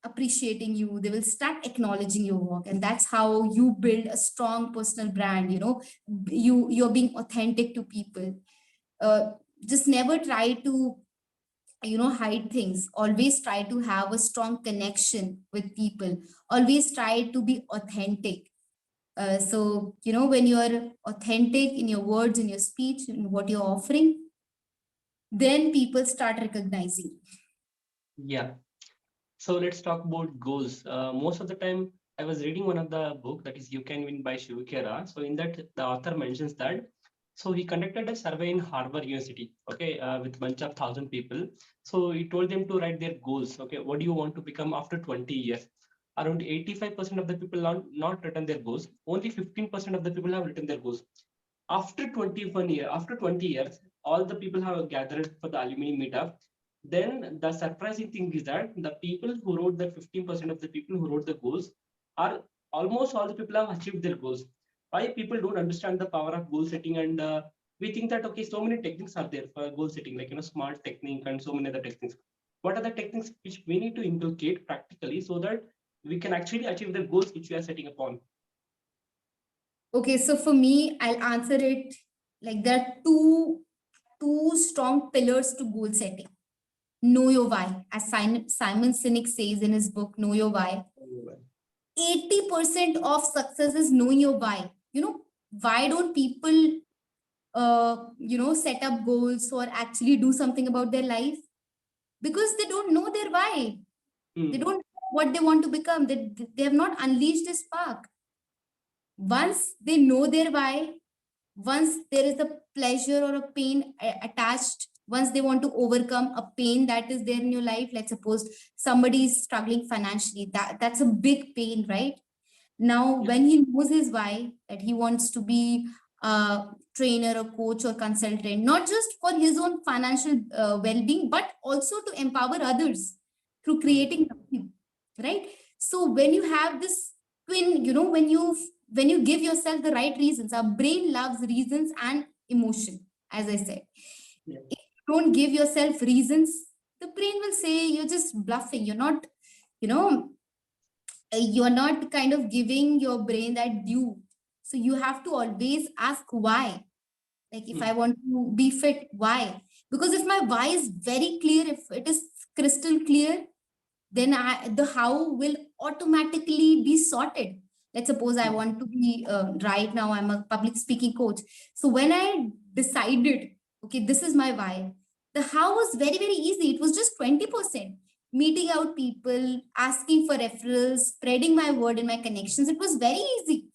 S2: appreciating you. They will start acknowledging your work. And that's how you build a strong personal brand. You're being authentic to people. uh, just never try to hide things. Always try to have a strong connection with people. Always try to be authentic. So when you're authentic in your words, in your speech, in what you're offering, then people start recognizing.
S1: Yeah. So let's talk about goals. Most of the time, I was reading one of the book that is "You Can Win" by Shiv Khera. So in that, the author mentions that. So he conducted a survey in Harvard University, okay, with bunch of 1,000 people. So he told them to write their goals. Okay, what do you want to become after 20 years? Around 85% of the people not written their goals. Only 15% of the people have written their goals. After 20 years, all the people have gathered for the alumni meetup. Then the surprising thing is that the people who wrote the 15% of the people who wrote the goals are almost all the people have achieved their goals. Why people don't understand the power of goal setting, and we think that okay, so many techniques are there for goal setting, like smart technique and so many other techniques. What are the techniques which we need to inculcate practically so that we can actually achieve the goals which we are setting upon?
S2: Okay, so for me, I'll answer it like there are two strong pillars to goal setting. Know your why. As Simon Sinek says in his book, Know Your Why, 80% of success is knowing your why. Why don't people, set up goals or actually do something about their life? Because they don't know their why. They
S1: Hmm.
S2: don't know what they want to become. They have not unleashed a spark. Once they know their why, once there is a pleasure or a pain attached, once they want to overcome a pain that is there in your life, let's suppose somebody is struggling financially, that's a big pain, right? Now,
S1: Yeah.
S2: when he knows his why, that he wants to be a trainer, a coach, or consultant, not just for his own financial well-being, but also to empower others through
S1: Hmm.
S2: creating value, right? So when you have this twin, when you give yourself the right reasons, our brain loves reasons and emotion, as I said.
S1: Yeah.
S2: If you don't give yourself reasons, the brain will say you're just bluffing. You're not, you know, you're not kind of giving your brain that due. So you have to always ask why. Like, if
S1: Hmm.
S2: I want to be fit, why? Because if my why is very clear, if it is crystal clear, then the how will automatically be sorted. Let's suppose I
S1: Hmm.
S2: want to be, right now I'm a public speaking coach. So when I decided, okay, this is my why, the how was very, very easy. It was just 20%. Meeting out people, asking for referrals, spreading my word and my connections. It was very easy.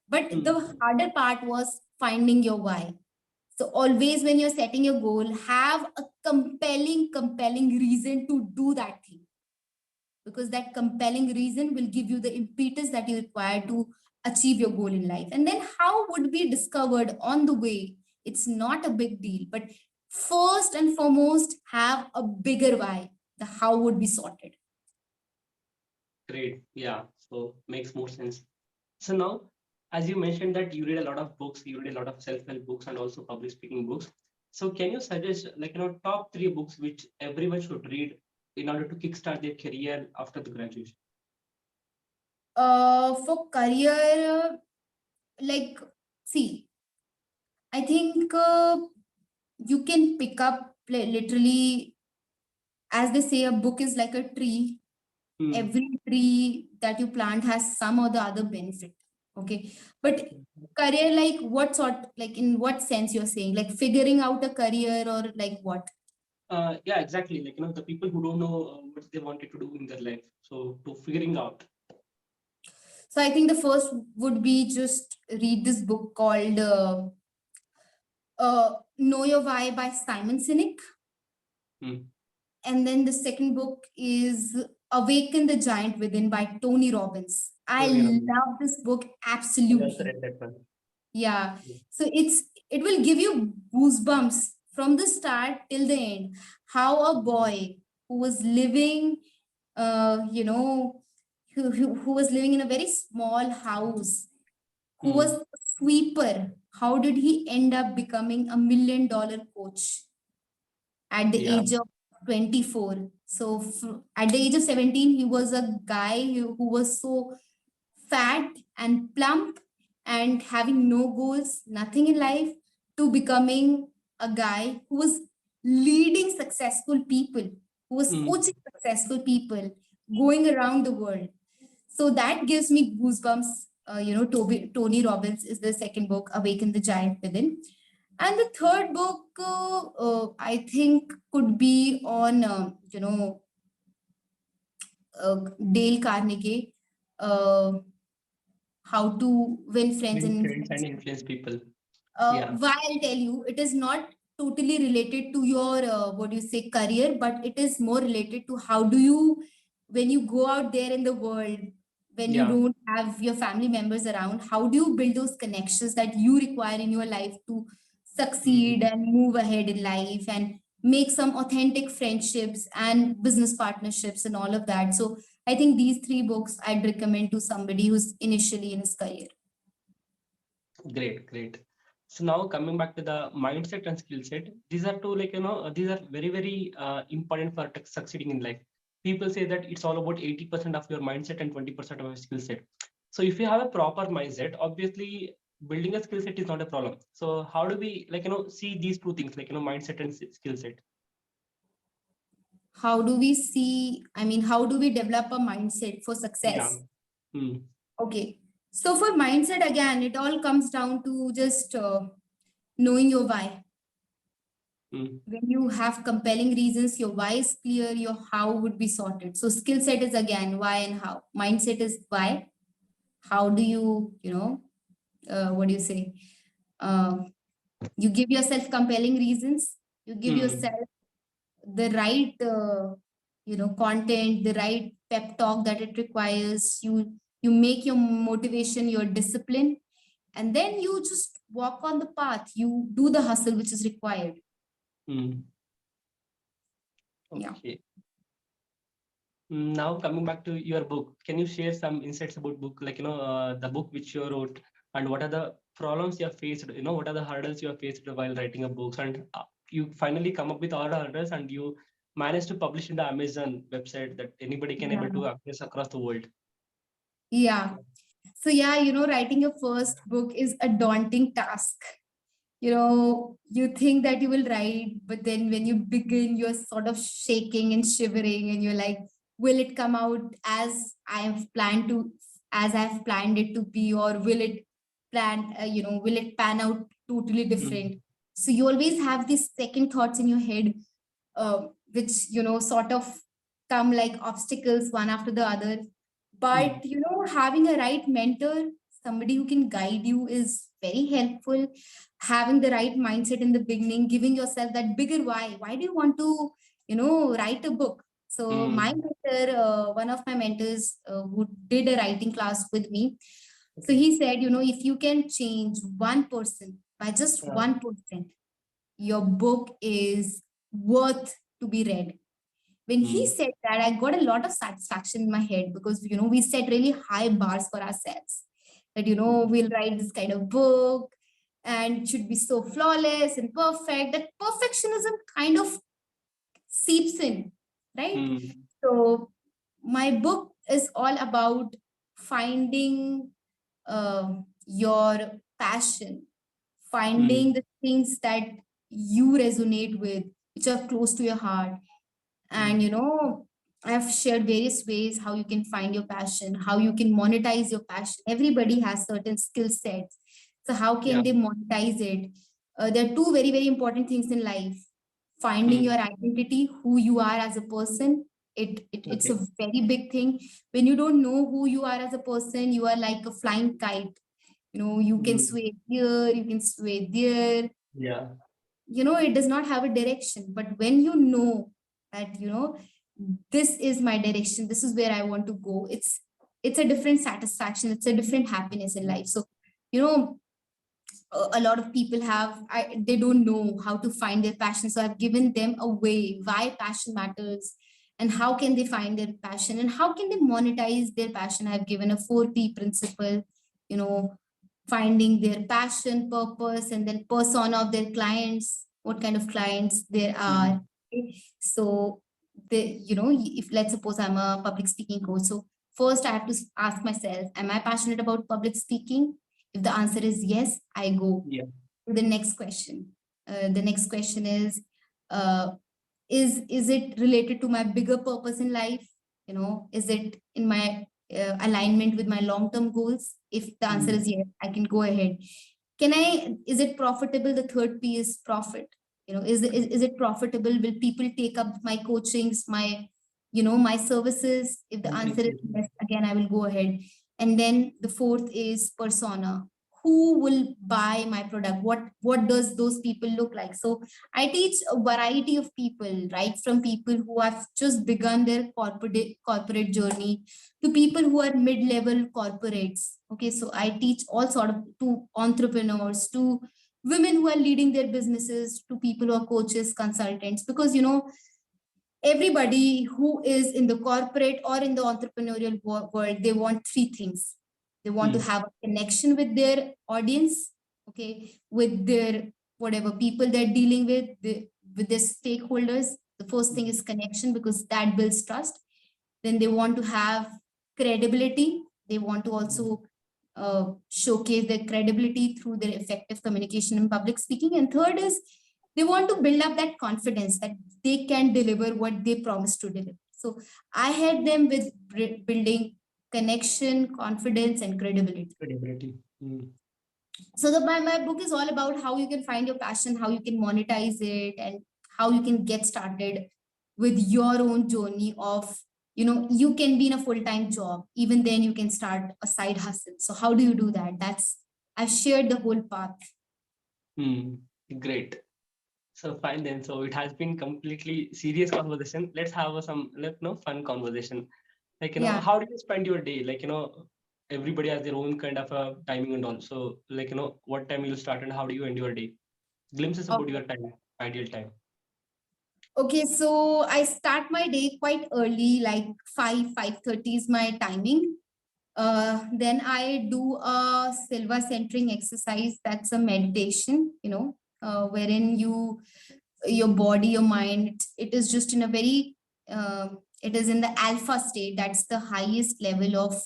S2: But
S1: Hmm.
S2: the harder part was finding your why. So always when you're setting your goal, have a compelling reason to do that thing, because that compelling reason will give you the impetus that you require to achieve your goal in life. And then how would be discovered on the way. It's not a big deal, but first and foremost, have a bigger why. The how would be sorted.
S1: Great. Yeah. So makes more sense. So now, as you mentioned that you read a lot of books, you read a lot of self-help books and also public speaking books. So can you suggest top three books which everyone should read in order to kickstart their career after the graduation?
S2: For career, like, see, I think you can pick up literally, as they say, a book is like a tree.
S1: Hmm.
S2: Every tree that you plant has some or the other benefit. Okay. But career, like what sort, like in what sense you're saying? Like figuring out a career, or like what?
S1: Yeah, exactly. The people who don't know what they wanted to do in their life. So to figuring out.
S2: So I think the first would be just read this book called Know Your Why by Simon Sinek.
S1: Hmm.
S2: And then the second book is Awaken the Giant Within by Tony Robbins. I
S1: Tony Robbins.
S2: love this book
S1: I also
S2: absolutely.
S1: read that one.
S2: Yeah.
S1: Yeah.
S2: So it will give you goosebumps from the start till the end. How a boy who was living, who was living in a very small house, who was
S1: Hmm.
S2: a sweeper, how did he end up becoming $1 million coach at the
S1: Yeah.
S2: age of 24? So at the age of 17, he was a guy who was so fat and plump and having no goals, nothing in life, to becoming a guy who was leading successful people, who was
S1: Hmm.
S2: coaching successful people, going around the world. So that gives me goosebumps. Tony Robbins is the second book, Awaken the Giant Within. And the third book, I think, could be on, Dale Carnegie. Uh, how to win friends
S1: Win
S2: and
S1: friends
S2: influence
S1: and
S2: people.
S1: influence people. Yeah.
S2: Why, I'll tell you, it is not totally related to your what do you say, career, but it is more related to how do you, when you go out there in the world, when you
S1: Yeah.
S2: don't have your family members around, how do you build those connections that you require in your life to
S1: Hmm.
S2: succeed and move ahead in life and make some authentic friendships and business partnerships and all of that. So I think these three books I'd recommend to somebody who's initially in his career.
S1: Great, great. So now coming back to the mindset and skill set, these are two these are very, very important for succeeding in life. People say that it's all about 80% of your mindset and 20% of your skill set. So if you have a proper mindset, obviously building a skill set is not a problem. So how do we see these two things mindset and skill set?
S2: How do we see, I mean, how do we develop a mindset for
S1: Yeah.
S2: success?
S1: Hmm.
S2: Okay. So for mindset, again, it all comes down to just knowing your why. When you have compelling reasons, your why is clear, your how would be sorted. So skill set is again why and how. Mindset is why. How do you, what do you say? Uh, you give yourself compelling reasons. You give
S1: Mm.
S2: yourself the right, content, the right pep talk that it requires. You make your motivation your discipline, and then you just walk on the path. You do the hustle which is required.
S1: Mm.
S2: Yeah.
S1: Okay. Now coming back to your book, can you share some insights about book, like the book which you wrote, and what are the problems you have faced? What are the hurdles you have faced while writing a book, and you finally come up with all the hurdles, and you managed to publish in the Amazon website that anybody can able to access across the world.
S2: Yeah. So yeah, writing your first book is a daunting task. You think that you will write, but then when you begin, you're sort of shaking and shivering, and you're like, will it come out as I've planned it to be, or will it pan out totally different?
S1: Mm.
S2: So you always have these second thoughts in your head, which sort of come like obstacles one after the other.
S1: Mm.
S2: But having a right mentor, somebody who can guide you, is very helpful. Having the right mindset in the beginning, giving yourself that bigger why do you want to write a book. So my
S1: Mm.
S2: mentor, one of my mentors, who did a writing class with me, so
S1: Okay.
S2: he said, if you can change one person by just
S1: Yeah.
S2: 1%, your book is worth to be read. When he
S1: Mm.
S2: said that, I got a lot of satisfaction in my head, because we set really high bars for ourselves, that
S1: Mm.
S2: we'll write this kind of book and it should be so flawless and perfect, that perfectionism kind of seeps in, right?
S1: Mm.
S2: So my book is all about finding your passion, finding
S1: Mm.
S2: the things that you resonate with, which are close to your heart. And
S1: Mm.
S2: I've shared various ways how you can find your passion, how you can monetize your passion. Everybody has certain skill sets, so how
S1: Yeah.
S2: can they monetize it? There are two very very important things in life: finding
S1: Mm.
S2: your identity, who you are as a person. It's a
S1: Okay.
S2: very big thing. When you don't know who you are as a person, you are like a flying kite. You can
S1: Mm.
S2: sway here, you can sway there.
S1: Yeah.
S2: It does not have a direction. But when you know that this is my direction, this is where I want to go, it's a different satisfaction, it's a different happiness in life. So you know a lot of people they don't know how to find their passion, so I've given them a way why passion matters, and how can they find their passion, and how can they monetize their passion. I've given a 4P principle, you know finding their passion, purpose, and then persona of their clients, what kind of clients there are.
S1: Mm.
S2: Okay? So if let's suppose I'm a public speaking coach, so first I have to ask myself, am I passionate about public speaking? If the answer is yes, I go
S1: Yeah.
S2: to the next question. The next question uh, is it related to my bigger purpose in life? Is it in my alignment with my long term goals? If the answer
S1: Mm.
S2: is yes, I can go ahead. Is it profitable? The third P is profit. Is it profitable? Will people take up my coachings, my services? If the answer is
S1: Completely.
S2: yes, again I will go ahead. And then the fourth is persona. Who will buy my product? What does those people look like? So I teach a variety of people, right? From people who have just begun their corporate journey to people who are mid-level corporates. Okay, so I teach all sort of, to entrepreneurs, to women who are leading their businesses, to people who are coaches, consultants, because everybody who is in the corporate or in the entrepreneurial world, they want three things. They want to
S1: Mm.
S2: have a connection with their audience, okay, with their whatever people they're dealing with their stakeholders. The first thing is connection, because that builds trust. Then they want to have credibility. They want to
S1: Mm.
S2: also showcase their credibility through their effective communication in public speaking. And third is they want to build up that confidence that they can deliver what they promise to deliver. So I help them with building connection, confidence, and credibility.
S1: Credibility. Mm.
S2: So my book is all about how you can find your passion, how you can monetize it, and how you can get started with your own journey of, you can be in a full-time job, even then you can start a side hustle. So how do you do that? That's, I've shared the whole path.
S1: Hmm. Great. So fine then. So it has been completely serious conversation. Let's have some fun conversation. Like
S2: Yeah.
S1: how do you spend your day? Like everybody has their own kind of a timing and all. So like what time you'll start and how do you end your day? Glimpses about your time, ideal time.
S2: Okay, so I start my day quite early, like 5:30 is my timing. Then I do a silva centering exercise. That's a meditation, wherein your body, your mind, it is just in a very, it is in the alpha state. That's the highest level of,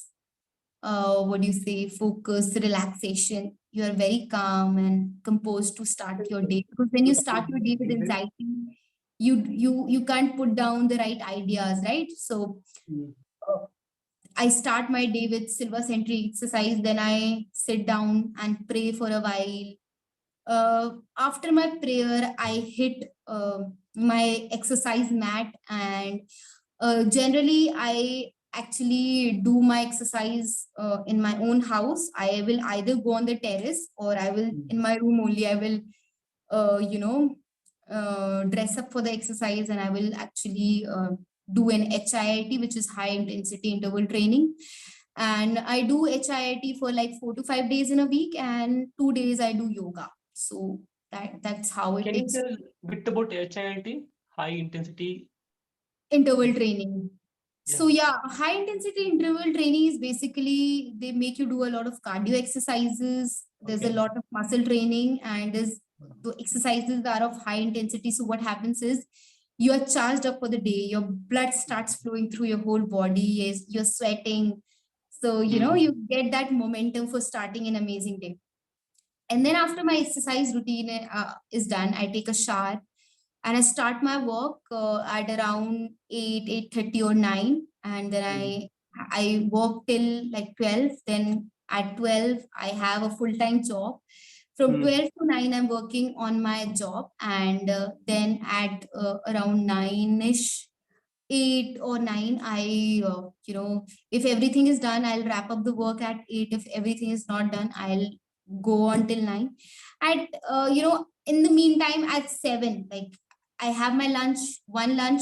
S2: what do you say, focus, relaxation. You are very calm and composed to start your day. Because when you start your day with anxiety, you can't put down the right ideas, right? So
S1: Hmm.
S2: I start my day with silver century exercise. Then I sit down and pray for a while. After my prayer, I hit my exercise mat, and generally I actually do my exercise in my own house. I will either go on the terrace, or I will
S1: Hmm.
S2: in my room only. I will, uh, you know, dress up for the exercise, and I will actually do an HIIT, which is high intensity interval training. And I do HIIT for like 4 to 5 days in a week, and 2 days I do yoga. So that's how it
S1: Can you
S2: is.
S1: tell a bit about HIIT, high intensity?
S2: Interval training.
S1: Yeah.
S2: So yeah, high intensity interval training is basically, they make you do a lot of cardio exercises. There's a
S1: Okay.
S2: lot of muscle training, and there's the exercises that are of high intensity. So what happens is, you are charged up for the day. Your blood starts flowing through your whole body. You're sweating. So
S1: Hmm.
S2: you get that momentum for starting an amazing day. And then after my exercise routine is done, I take a shower, and I start my work at around 8, 8:30 or 9. And then
S1: Hmm.
S2: I work till like 12. Then at 12, I have a full-time job. From
S1: Hmm.
S2: 12 to 9, I'm working on my job. And then at around 9-ish, 8 or 9, I, if everything is done, I'll wrap up the work at 8. If everything is not done, I'll go on till 9. At, in the meantime, at 7, like, I have my lunch, one lunch.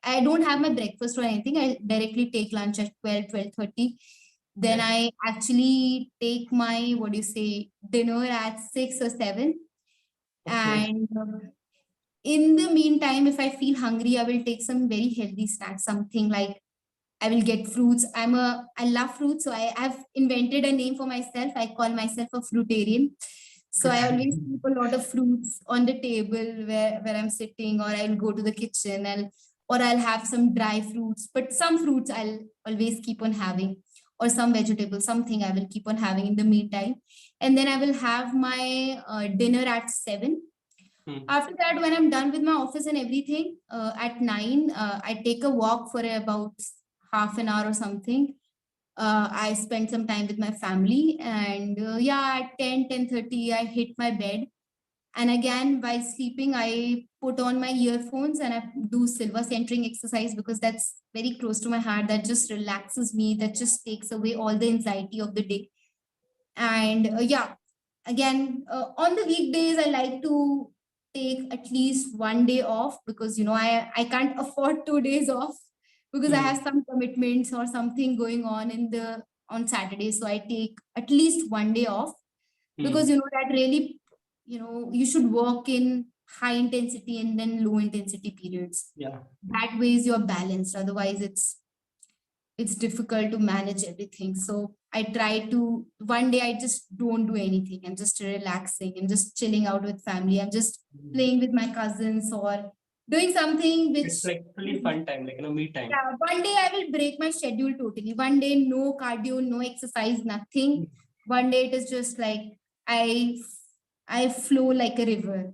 S2: I don't have my breakfast or anything. I directly take lunch at 12, 12:30. Then
S1: Yes.
S2: I actually take my, what do you say, dinner at 6 or 7.
S1: Okay.
S2: And in the meantime, if I feel hungry, I will take some very healthy snacks, something like, I will get fruits. I love fruits. So I've invented a name for myself. I call myself a fruitarian. So I always keep a lot of fruits on the table where I'm sitting, or I'll go to the kitchen, or I'll have some dry fruits. But some fruits I'll always keep on having, or some vegetables, something I will keep on having in the meantime. And then I will have my dinner at 7.
S1: Hmm.
S2: After that, when I'm done with my office and everything, at 9, I take a walk for about half an hour or something. I spend some time with my family, and yeah, at 10, 10:30, I hit my bed. And again, while sleeping, I put on my earphones and I do silver centering exercise, because that's very close to my heart. That just relaxes me. That just takes away all the anxiety of the day. And yeah, again, on the weekdays, I like to take at least one day off, because I can't afford 2 days off, because I
S1: Hmm.
S2: have some commitments or something going on on Saturday. So I take at least one day off, because
S1: Hmm.
S2: that really, you should work in high intensity and then low intensity periods.
S1: Yeah.
S2: That way is you're balanced. Otherwise, it's difficult to manage everything. So I try to, one day I just don't do anything. I'm just relaxing. I'm just chilling out with family. I'm just
S1: Hmm.
S2: playing with my cousins, or doing something which,
S1: It's like fully fun time, like me time.
S2: yeah, one day I will break my schedule totally. One day, no cardio, no exercise, nothing. One day it is just like, I I flow like a river.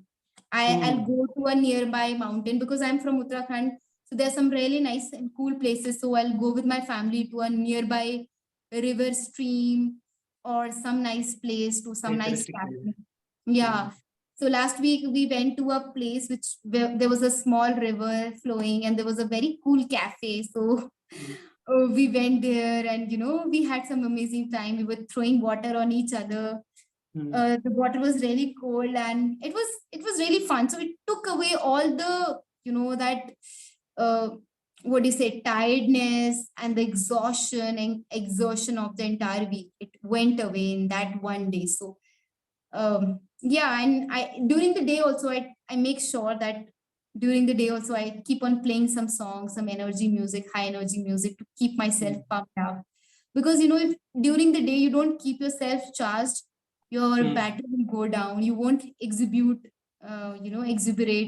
S2: I'll
S1: Hmm.
S2: go to a nearby mountain, because I'm from Uttarakhand. So there's some really nice and cool places. So I'll go with my family to a nearby river stream. or some nice place, to some nice
S1: Futuristic place.
S2: cafe. Yeah.
S1: Mm.
S2: So last week we went to a place where there was a small river flowing and there was a very cool cafe. So
S1: Mm.
S2: we went there and we had some amazing time. We were throwing water on each other.
S1: Mm.
S2: The water was really cold and it was really fun. So it took away all the that uh, what do you say, tiredness and the exhaustion and exertion of the entire week. It went away in that one day. So yeah, and I during the day also I make sure that during the day also I keep on playing some songs, some energy music, high energy music, to keep myself
S1: Mm.
S2: pumped up. Because if during the day you don't keep yourself charged, your
S1: Mm.
S2: battery will go down. You won't exuberate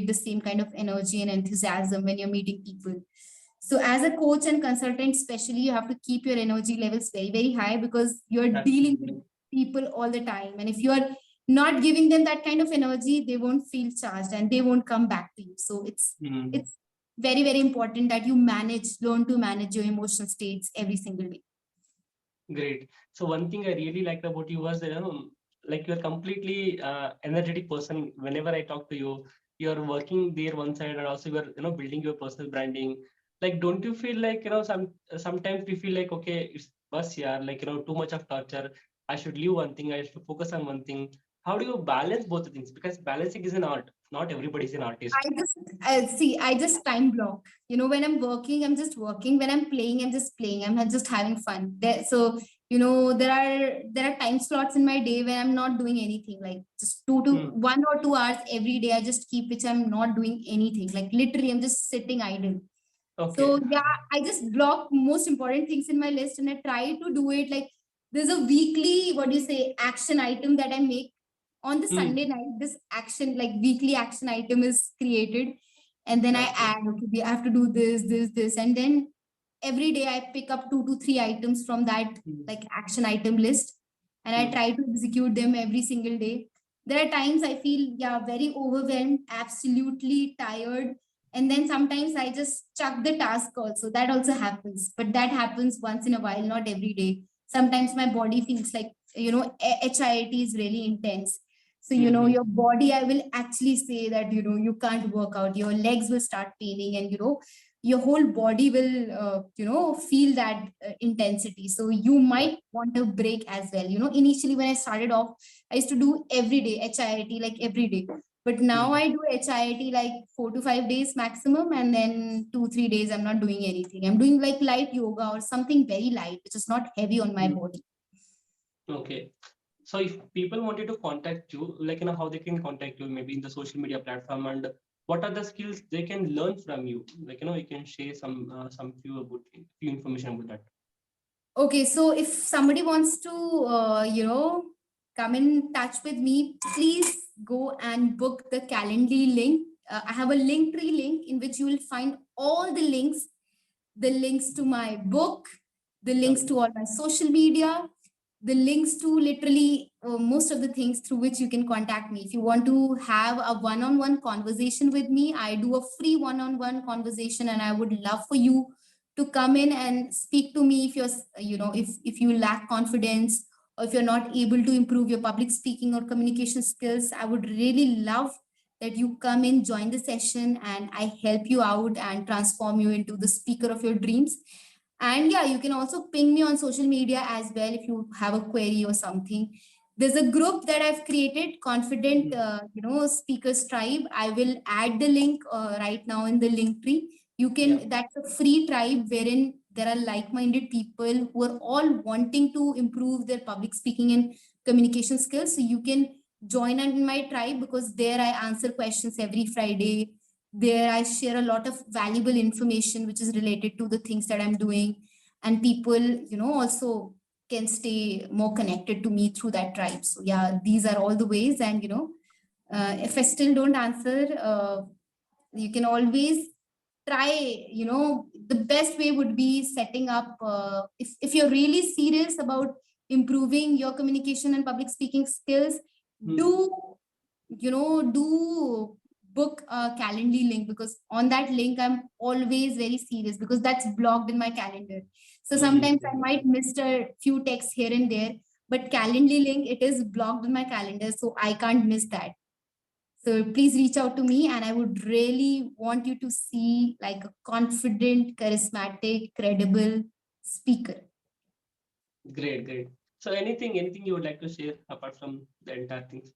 S2: the same kind of energy and enthusiasm when you're meeting people. So as a coach and consultant especially, you have to keep your energy levels very very high, because you're dealing with
S1: Absolutely.
S2: people all the time. And if you're not giving them that kind of energy, they won't feel charged and they won't come back to you. So it's
S1: Mm.
S2: it's very very important that you learn to manage your emotional states every single day.
S1: Great. So one thing I really liked about you was that, like you're completely energetic person. Whenever I talk to you, you're working there one side and also you're, building your personal branding. Like, don't you feel like, sometimes we feel like, okay, it's bus yeah, like, too much of torture. I should leave one thing. I should focus on one thing. How do you balance both the things? Because balancing is an art. Not everybody is an artist.
S2: I just time block. When I'm working, I'm just working. When I'm playing, I'm just playing. I'm not just having fun. So there are time slots in my day when I'm not doing anything. Like just two to
S1: Hmm.
S2: 1 or 2 hours every day. I just keep which I'm not doing anything. Like literally, I'm just sitting idle.
S1: Okay.
S2: So yeah, I just block most important things in my list and I try to do it. Like there's a weekly, what do you say, action item that I make on the
S1: Hmm.
S2: Sunday night. This action, like weekly action item is created. And then I
S1: Okay.
S2: add, okay, I have to do this. And then every day I pick up 2 to 3 items from that
S1: Hmm.
S2: like action item list. And I
S1: Hmm.
S2: try to execute them every single day. There are times I feel, yeah, very overwhelmed, absolutely tired, and then sometimes I just chuck the task also. That also happens, but that happens once in a while, not every day. Sometimes my body feels like HIIT is really intense. So
S1: Hmm.
S2: your body, I will actually say that you can't work out, your legs will start paining, and your whole body will feel that intensity. So you
S1: Yeah.
S2: might want a break as well. Initially when I started off, I used to do every day HIIT, like every day. But now
S1: Hmm.
S2: I do HIIT like 4 to 5 days maximum, and then 2 3 days I'm not doing anything. I'm doing like light yoga or something very light, which is not heavy on my
S1: Hmm.
S2: body.
S1: Okay. So if people wanted to contact you, like, how they can contact you, maybe in the social media platform, and what are the skills they can learn from you? Like, you can share some few information about that.
S2: Okay, so if somebody wants to, come in touch with me, please go and book the Calendly link. I have a Linktree link in which you will find all the links to my book, the links
S1: Okay.
S2: to all my social media, the links to literally most of the things through which you can contact me. If you want to have a one-on-one conversation with me, I do a free one-on-one conversation, and I would love for you to come in and speak to me if if you lack confidence, or if you're not able to improve your public speaking or communication skills. I would really love that you come in, join the session, and I help you out and transform you into the speaker of your dreams. And yeah, you can also ping me on social media as well if you have a query or something. There's a group that I've created, Confident,
S1: Mm.
S2: Speakers Tribe. I will add the link right now in the link tree. You
S1: Yeah.
S2: can, that's a free tribe wherein there are like-minded people who are all wanting to improve their public speaking and communication skills. So you can join in my tribe, because there I answer questions every Friday. There I share a lot of valuable information which is related to the things that I'm doing, and people also can stay more connected to me through that tribe. So yeah, these are all the ways. And if I still don't answer, you can always try. The best way would be setting up, if you're really serious about improving your communication and public speaking skills,
S1: Mm.
S2: do do book a Calendly link, because on that link I'm always very serious, because that's blocked in my calendar. So sometimes I
S1: Mm.
S2: might miss a few texts here and there, but Calendly link, it is blocked in my calendar, so I can't miss that. So please reach out to me, and I would really want you to see like a confident, charismatic, credible speaker.
S1: Great, great. So anything you would like to share apart from the entire things?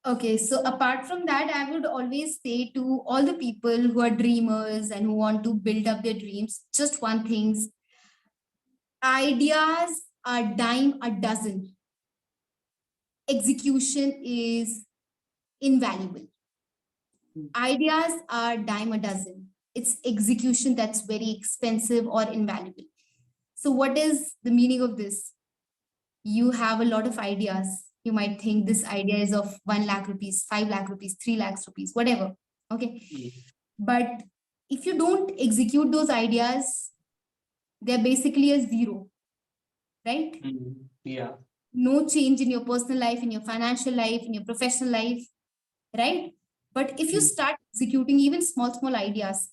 S2: Okay, so apart from that, I would always say to all the people who are dreamers and who want to build up their dreams, just one thing: ideas are dime a dozen, execution is invaluable. Ideas are dime a dozen, it's execution that's very expensive or invaluable. So, what is the meaning of this? You have a lot of ideas. You might think this idea is of 1 lakh rupees, 5 lakh rupees, 3 lakhs rupees, whatever. Okay. But if you don't execute those ideas, they're basically a zero, right?
S1: Yeah.
S2: No change in your personal life, in your financial life, in your professional life, right? But if you start executing even small ideas,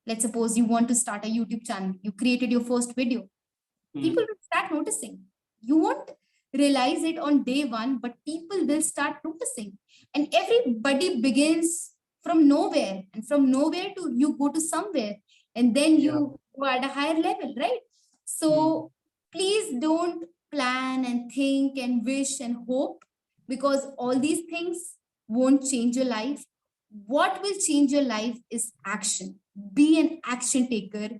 S2: let's suppose you want to start a YouTube channel, you created your first video, people will start noticing. You won't realize it on day one, but people will start noticing. And everybody begins from nowhere, and from nowhere to you go to somewhere, and then you go at a higher level, right? So please don't plan and think and wish and hope, because all these things won't change your life. What will change your life is action. Be an action taker,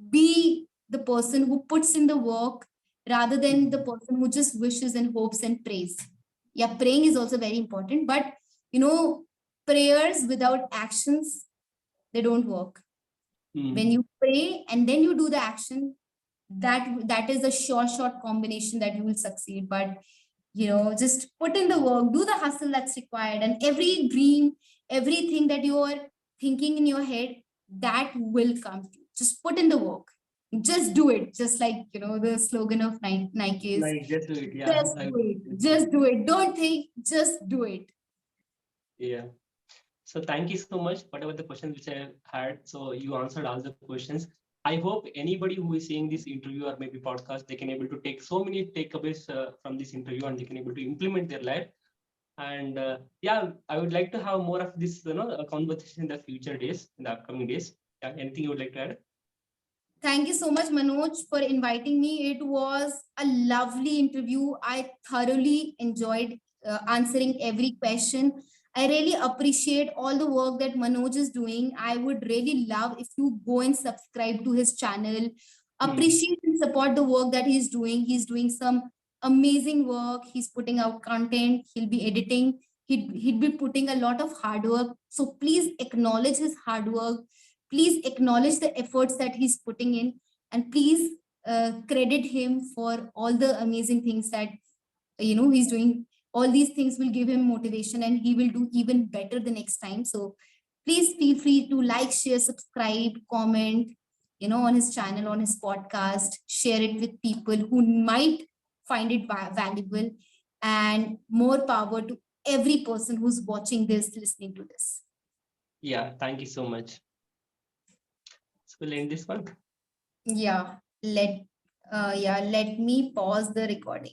S2: be the person who puts in the work rather than the person who just wishes and hopes and prays. Yeah, praying is also very important, but you know, prayers without actions, they don't work. When you pray and then you do the action, that is a short combination that you will succeed. But you know, just put in the work, do the hustle that's required, and every dream, everything that you are thinking in your head, that will come to you. Just put in the work, just do it. Just like, you know, the slogan of Nike is,
S1: Like, just do it. Yeah.
S2: just do it, just do it, don't think, just do it.
S1: Yeah. So thank you so much. Whatever the questions which I had, so you answered all the questions. I hope anybody who is seeing this interview or maybe podcast, they can able to take so many takeaways from this interview, and they can able to implement their life. And yeah, I would like to have more of this, conversation in the future days, in the upcoming days. Yeah, anything you would like to add?
S2: Thank you so much, Manoj, for inviting me. It was a lovely interview. I thoroughly enjoyed answering every question. I really appreciate all the work that Manoj is doing. I would really love if you go and subscribe to his channel, appreciate and support the work that he's doing. He's doing some amazing work. He's putting out content, he'll be editing, he'd be putting a lot of hard work. So please acknowledge his hard work. Please acknowledge the efforts that he's putting in, and please credit him for all the amazing things that, you know, he's doing. All these things will give him motivation, and he will do even better the next time. So please feel free to like, share, subscribe, comment, you know, on his channel, on his podcast. Share it with people who might find it valuable. And more power to every person who's watching this, listening to this.
S1: Yeah, thank you so much. So we'll end this one.
S2: Yeah, let me pause the recording.